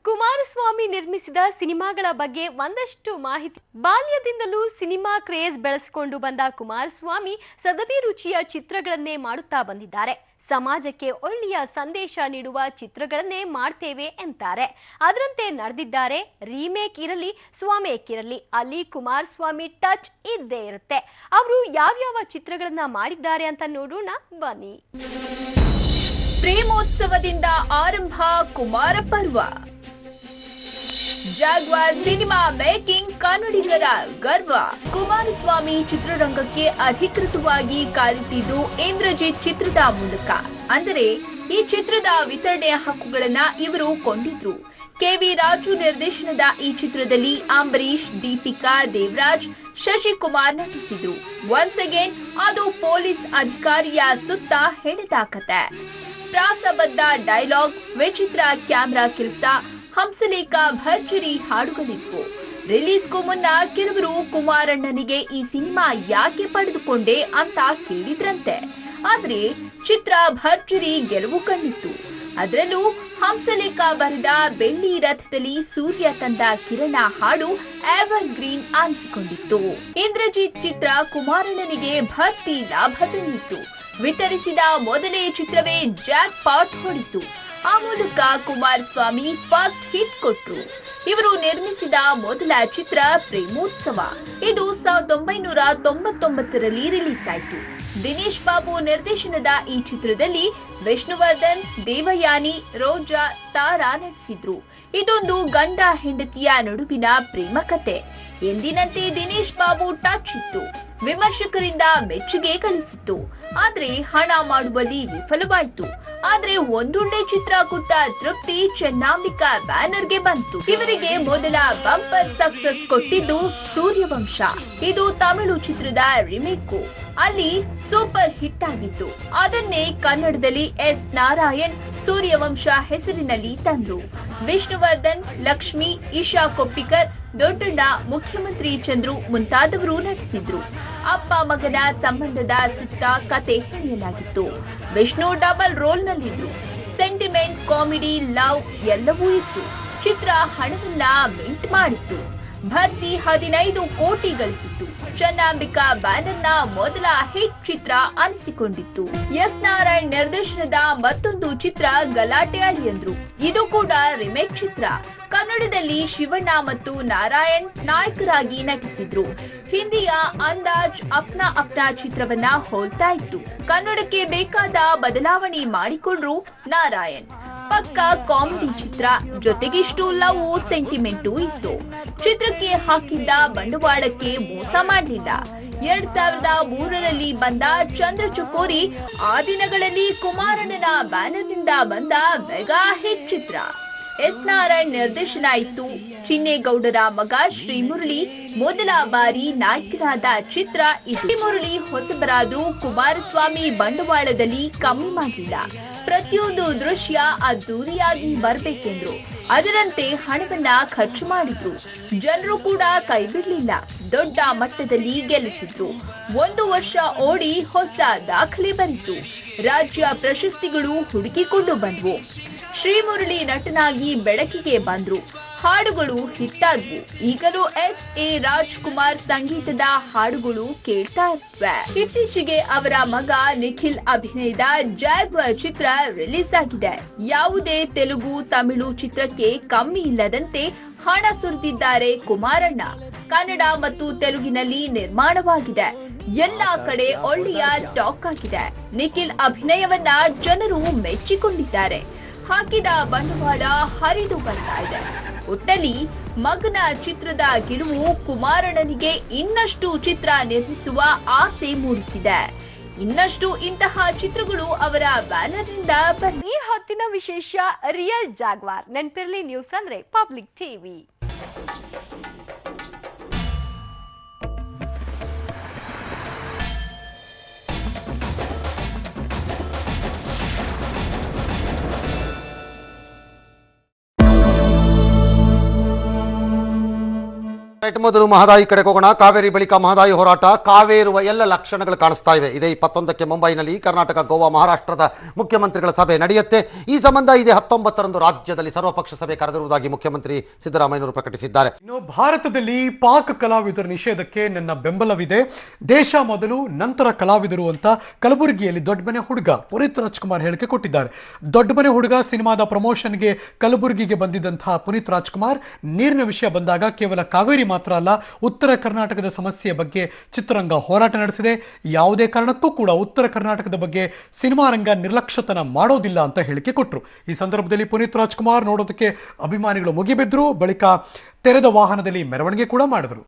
ಕುಮಾರಸ್ವಾಮಿ ನಿರ್ಮಿಸಿದ ಸಿನಿಮಾಗಳ ಬಗ್ಗೆ ಒಂದಷ್ಟು ಮಾಹಿತಿ. ಬಾಲ್ಯದಿಂದಲೂ ಸಿನಿಮಾ ಕ್ರೇಜ್ ಬೆಳೆಸಿಕೊಂಡು ಬಂದ ಕುಮಾರಸ್ವಾಮಿ ಸದಭಿರುಚಿಯ ಚಿತ್ರಗಳನ್ನೇ ಮಾಡುತ್ತಾ ಬಂದಿದ್ದಾರೆ. ಸಮಾಜಕ್ಕೆ ಒಳ್ಳೆಯ ಸಂದೇಶ ನೀಡುವ ಚಿತ್ರಗಳನ್ನೇ ಮಾಡ್ತೇವೆ ಎಂತಾರೆ. ಅದರಂತೆ ನಡೆದಿದ್ದಾರೆ. ರೀಮೇಕ್ ಇರಲಿ ಸ್ವಾಮೇಕ್ ಇರಲಿ, ಅಲ್ಲಿ ಕುಮಾರಸ್ವಾಮಿ ಟಚ್ ಇದ್ದೇ ಇರುತ್ತೆ. ಅವರು ಯಾವ್ಯಾವ ಚಿತ್ರಗಳನ್ನ ಮಾಡಿದ್ದಾರೆ ಅಂತ ನೋಡೋಣ ಬನ್ನಿ. ಪ್ರೇಮೋತ್ಸವದಿಂದ ಆರಂಭ ಕುಮಾರ ಪರ್ವ. ಜಾಗ್ವಾರ್ ಸಿನಿಮಾ ಮೇಕಿಂಗ್ ಕನ್ನಡಿಗರ ಗರ್ವ. ಕುಮಾರಸ್ವಾಮಿ ಚಿತ್ರರಂಗಕ್ಕೆ ಅಧಿಕೃತವಾಗಿ ಕಾಲಿಟ್ಟಿದ್ದು ಇಂದ್ರಜಿತ್ ಚಿತ್ರದ ಮೂಲಕ. ಅಂದರೆ ಈ ಚಿತ್ರದ ವಿತರಣೆಯ ಹಕ್ಕುಗಳನ್ನ ಇವರು ಕೊಂಡಿದ್ರು. KV ರಾಜು ನಿರ್ದೇಶನದ ಈ ಚಿತ್ರದಲ್ಲಿ ಅಂಬರೀಶ್, ದೀಪಿಕಾ, ದೇವರಾಜ್, ಶಶಿಕುಮಾರ್ ನಟಿಸಿದ್ರು. ಒನ್ಸ್ ಅಗೇನ್ ಅದು ಪೊಲೀಸ್ ಅಧಿಕಾರಿಯ ಸುತ್ತ ಹೆಣೆದ ಕತೆ. ಪ್ರಾಸಬದ್ಧ ಡೈಲಾಗ್, ವಿಚಿತ್ರ ಕ್ಯಾಮೆರಾ ಕೆಲಸ, ಹಂಸಲೇಖ ಭರ್ಜರಿ ಹಾಡುಗಳಿದ್ವು. ರಿಲೀಸ್ಗೂ ಮುನ್ನ ಕೆಲವರು ಕುಮಾರಣ್ಣನಿಗೆ ಈ ಸಿನಿಮಾ ಯಾಕೆ ಪಡೆದುಕೊಂಡೆ ಅಂತ ಕೇಳಿದ್ರಂತೆ. ಆದ್ರೆ ಚಿತ್ರ ಭರ್ಜರಿ ಗೆಲುವು ಕಂಡಿತ್ತು. ಅದರಲ್ಲೂ ಹಂಸಲೇಖ ಬರೆದ ಬೆಳ್ಳಿ ರಥದಲ್ಲಿ ಸೂರ್ಯ ತಂದ ಕಿರಣ ಹಾಡು ಎವರ್ ಗ್ರೀನ್ ಅನಿಸಿಕೊಂಡಿತ್ತು. ಇಂದ್ರಜಿತ್ ಚಿತ್ರ ಕುಮಾರಣ್ಣನಿಗೆ ಭರ್ತಿ ಲಾಭ ತಂದಿತ್ತು. ವಿತರಿಸಿದ ಮೊದಲೇ ಚಿತ್ರವೇ ಜಾಕ್ ಪಾಟ್ ಹೊಡಿತು. ಆ ಮೂಲಕ ಕುಮಾರಸ್ವಾಮಿ ಫಸ್ಟ್ ಹಿಟ್ ಕೊಟ್ರು. ಇವರು ನಿರ್ಮಿಸಿದ ಮೊದಲ ಚಿತ್ರ ಪ್ರೇಮೋತ್ಸವ. ಇದು 1999ರಲ್ಲಿ ರಿಲೀಸ್ ಆಯಿತು. ದಿನೇಶ್ ಬಾಬು ನಿರ್ದೇಶನದ ಈ ಚಿತ್ರದಲ್ಲಿ ವಿಷ್ಣುವರ್ಧನ್, ದೇವಯಾನಿ, ರೋಜಾ, ತಾರಾ ನಟಿಸಿದ್ರು. ಇದೊಂದು ಗಂಡ ಹೆಂಡತಿಯ ನಡುವಿನ ಪ್ರೇಮ ಕತೆ. ಎಂದಿನಂತೆ ದಿನೇಶ್ ಬಾಬು ಟಚ್ ಇತ್ತು, ವಿಮರ್ಶಕರಿಂದ ಮೆಚ್ಚುಗೆ ಗಳಿಸಿತ್ತು. ಆದ್ರೆ ಹಣ ಮಾಡುವಲ್ಲಿ ವಿಫಲವಾಯಿತು. ಆದ್ರೆ ಒಂದೊಳ್ಳೆ ಚಿತ್ರ ಕೊಟ್ಟ ತೃಪ್ತಿ ಚೆನ್ನಾಂಬಿಕಾ ಬ್ಯಾನರ್ಗೆ ಬಂತು. ಇವರಿಗೆ ಮೊದಲ ಬಂಪರ್ ಸಕ್ಸಸ್ ಕೊಟ್ಟಿದ್ದು ಸೂರ್ಯವಂಶ. ಇದು ತಮಿಳು ಚಿತ್ರದ ರಿಮೇಕು. ಅಲ್ಲಿ ಸೂಪರ್ ಹಿಟ್ ಆಗಿತ್ತು. ಅದನ್ನೇ ಕನ್ನಡದಲ್ಲಿ ಎಸ್ ನಾರಾಯಣ್ ಸೂರ್ಯವಂಶ ಹೆಸರಿನಲ್ಲಿ ತಂದ್ರು. ವಿಷ್ಣುವರ್ಧನ್, ಲಕ್ಷ್ಮಿ, ಈಶಾ ಕೊಪ್ಪಿಕರ್, ದೊಡ್ಡಣ್ಣ, ಮುಖ್ಯಮಂತ್ರಿ ಚಂದ್ರು ಮುಂತಾದವರು ನಟಿಸಿದ್ರು. ಅಪ್ಪ ಮಗನ ಸಂಬಂಧದ ಸುತ್ತ ಕತೆ ಹೆಣೆಯಲಾಗಿತ್ತು. ವಿಷ್ಣು ಡಬಲ್ ರೋಲ್ ನಲ್ಲಿದ್ರು. ಸೆಂಟಿಮೆಂಟ್, ಕಾಮಿಡಿ, ಲವ್ ಎಲ್ಲವೂ ಇತ್ತು. ಚಿತ್ರ ಹಣವನ್ನ ಮಿಂಟ್ ಮಾಡಿತ್ತು. ಭರ್ತಿ 15 ಕೋಟಿ ಗಳಿಸಿತ್ತು. ಚೆನ್ನಾಂಬಿಕಾ ಬ್ಯಾನರ್ನ ಮೊದಲ ಹಿಟ್ ಚಿತ್ರ ಅನಿಸಿಕೊಂಡಿತ್ತು. ಎಸ್ ನಾರಾಯಣ್ ನಿರ್ದೇಶನದ ಮತ್ತೊಂದು ಚಿತ್ರ ಗಲಾಟೆ ಅಳಿಯಂದ್ರು. ಇದು ಕೂಡ ರಿಮೇಕ್ ಚಿತ್ರ. ಕನ್ನಡದಲ್ಲಿ ಶಿವಣ್ಣ ಮತ್ತು ನಾರಾಯಣ್ ನಾಯಕರಾಗಿ ನಟಿಸಿದ್ರು. ಹಿಂದಿಯ ಅಂದಾಜ್ ಅಪ್ನಾ ಅಪ್ನಾ ಚಿತ್ರವನ್ನ ಹೋಲ್ತಾ ಇತ್ತು. ಕನ್ನಡಕ್ಕೆ ಬೇಕಾದ ಬದಲಾವಣೆ ಮಾಡಿಕೊಂಡ್ರು ನಾರಾಯಣ್. ಪಕ್ಕ ಕಾಮಿಡಿ ಚಿತ್ರ, ಜೊತೆಗಿಷ್ಟು ಲವ್ ಸೆಂಟಿಮೆಂಟು ಇತ್ತು. ಚಿತ್ರಕ್ಕೆ ಹಾಕಿದ್ದ ಬಂಡವಾಳಕ್ಕೆ ಮೋಸ ಮಾಡಲಿಲ್ಲ. 2003ರಲ್ಲಿ ಬಂದ ಚಂದ್ರಚಕೋರಿ ಆ ದಿನಗಳಲ್ಲಿ ಕುಮಾರಣ್ಣನ ಬ್ಯಾನರ್ನಿಂದ ಬಂದ ಮೆಗಾ ಹಿಟ್ ಚಿತ್ರ. ಎಸ್ ನಾರಾಯಣ್ ನಿರ್ದೇಶನ ಇತ್ತು. ಚಿನ್ನೇಗೌಡರ ಮಗ ಶ್ರೀಮುರಳಿ ಮೊದಲ ಬಾರಿ ನಾಯಕನಾದ ಚಿತ್ರ ಇದು. ಶ್ರೀಮುರಳಿ ಹೊಸಬರಾದ್ರೂ ಕುಮಾರಸ್ವಾಮಿ ಬಂಡವಾಳದಲ್ಲಿ ಕಮ್ಮಿ ಮಾಡಲಿಲ್ಲ. ಪ್ರತಿಯೊಂದು ದೃಶ್ಯ ಅದ್ದೂರಿಯಾಗಿ ಬರ್ಬೇಕೆಂದ್ರು. ಅದರಂತೆ ಹಣವನ್ನ ಖರ್ಚು ಮಾಡಿದ್ರು. ಜನರು ಕೂಡ ಕೈ ಬಿಡ್ಲಿಲ್ಲ. ದೊಡ್ಡ ಮಟ್ಟದಲ್ಲಿ ಗೆಲ್ಲಿಸಿದ್ರು. 1 ವರ್ಷ ಓಡಿ ಹೊಸ ದಾಖಲೆ ಬರಿತು. ರಾಜ್ಯ ಪ್ರಶಸ್ತಿಗಳು ಹುಡುಕಿಕೊಂಡು ಬಂದ್ವು. ಶ್ರೀಮುರಳಿ ನಟನಾಗಿ ಬೆಳಕಿಗೆ ಬಂದ್ರು. ಹಾಡುಗಳು ಹಿಟ್ಟಾದ್ವು. ಈಗಲೂ ಎಸ್.ಎ. ರಾಜ್ಕುಮಾರ್ ಸಂಗೀತದ ಹಾಡುಗಳು ಕೇಳ್ತಾ ಇರ್ತವೆ. ಇತ್ತೀಚೆಗೆ ಅವರ ಮಗ ನಿಖಿಲ್ ಅಭಿನಯದ ಜಾಗ್ವಾರ್ ಚಿತ್ರ ರಿಲೀಸ್ ಆಗಿದೆ. ಯಾವುದೇ ತೆಲುಗು, ತಮಿಳು ಚಿತ್ರಕ್ಕೆ ಕಮ್ಮಿ ಇಲ್ಲದಂತೆ ಹಣ ಸುರಿದಿದ್ದಾರೆ ಕುಮಾರಣ್ಣ. ಕನ್ನಡ ಮತ್ತು ತೆಲುಗಿನಲ್ಲಿ ನಿರ್ಮಾಣವಾಗಿದೆ. ಎಲ್ಲಾ ಕಡೆ ಒಳ್ಳೆಯ ಟಾಕ್ ಆಗಿದೆ. ನಿಖಿಲ್ ಅಭಿನಯವನ್ನ ಜನರು ಮೆಚ್ಚಿಕೊಂಡಿದ್ದಾರೆ. ಹಾಕಿದ ಬಂಡವಾಳ ಹರಿದು ಬರ್ತಾ ಇದೆ. ಒಟ್ಟಲ್ಲಿ ಮಗನ ಚಿತ್ರದ ಗೆಲುವು ಕುಮಾರಣ್ಣನಿಗೆ ಇನ್ನಷ್ಟು ಚಿತ್ರ ನಿರ್ಮಿಸುವ ಆಸೆ ಮೂಡಿಸಿದೆ. ಇನ್ನಷ್ಟು ಇಂತಹ ಚಿತ್ರಗಳು ಅವರ ಬ್ಯಾನರ್ನಿಂದ ಈ ಹೊತ್ತಿನ ವಿಶೇಷ ರಿಯಲ್ ಜಾಗ್ವಾರ್. ನೆನಪಿರ್ಲಿ, ನ್ಯೂಸ್ ಅಂದ್ರೆ ಪಬ್ಲಿಕ್ ಟಿವಿ. ಮೊದಲು ಮಹದಾಯಿ ಕಡೆಗೆ ಹೋಗೋಣ. ಕಾವೇರಿ ಬಳಿಕ ಮಹದಾಯಿ ಹೋರಾಟ ಕಾವೇರುವ ಎಲ್ಲ ಲಕ್ಷಣಗಳು ಕಾಣಿಸ್ತಾ ಇವೆ. ಇದೇ 21ಕ್ಕೆ ಮುಂಬೈನಲ್ಲಿ ಕರ್ನಾಟಕ, ಗೋವಾ, ಮಹಾರಾಷ್ಟ್ರದ ಮುಖ್ಯಮಂತ್ರಿಗಳ ಸಭೆ ನಡೆಯುತ್ತೆ. ಈ ಸಂಬಂಧ ಇದೇ 19ರಂದು ರಾಜ್ಯದಲ್ಲಿ ಸರ್ವಪಕ್ಷ ಸಭೆ ಕರೆದಿರುವುದಾಗಿ ಮುಖ್ಯಮಂತ್ರಿ ಸಿದ್ದರಾಮಯ್ಯನವರು ಪ್ರಕಟಿಸಿದ್ದಾರೆ. ಇನ್ನು ಭಾರತದಲ್ಲಿ ಪಾಕ್ ಕಲಾವಿದರ ನಿಷೇಧಕ್ಕೆ ನನ್ನ ಬೆಂಬಲವಿದೆ. ದೇಶ ಮೊದಲು ನಂತರ ಕಲಾವಿದರು ಅಂತ ಕಲಬುರಗಿಯಲ್ಲಿ ದೊಡ್ಡ ಮನೆ ಹುಡುಗ ಪುನೀತ್ ರಾಜ್ಕುಮಾರ್ ಹೇಳಿಕೆ ಕೊಟ್ಟಿದ್ದಾರೆ. ದೊಡ್ಡ ಮನೆ ಹುಡುಗ ಸಿನಿಮಾದ ಪ್ರಮೋಷನ್ಗೆ ಕಲಬುರಗಿಗೆ ಬಂದಿದ್ದಂತಹ ಪುನೀತ್ ರಾಜ್ಕುಮಾರ್ ನೀರಿನ ವಿಷಯ ಬಂದಾಗ ಕೇವಲ ಕಾವೇರಿ ಮಾತ್ರ ಅಲ್ಲ, ಉತ್ತರ ಕರ್ನಾಟಕದ ಸಮಸ್ಯೆಯ ಬಗ್ಗೆ ಚಿತ್ರರಂಗ ಹೋರಾಟ ನಡೆಸಿದೆ. ಯಾವುದೇ ಕಾರಣಕ್ಕೂ ಕೂಡ ಉತ್ತರ ಕರ್ನಾಟಕದ ಬಗ್ಗೆ ಸಿನಿಮಾ ರಂಗ ನಿರ್ಲಕ್ಷ್ಯತನ ಮಾಡೋದಿಲ್ಲ ಅಂತ ಹೇಳಿಕೆ ಕೊಟ್ಟರು. ಈ ಸಂದರ್ಭದಲ್ಲಿ ಪುನೀತ್ ರಾಜ್ಕುಮಾರ್ ನೋಡೋದಕ್ಕೆ ಅಭಿಮಾನಿಗಳು ಮುಗಿಬಿದ್ರು. ಬಳಿಕ ತೆರೆದ ವಾಹನದಲ್ಲಿ ಮೆರವಣಿಗೆ ಕೂಡ ಮಾಡಿದ್ರು.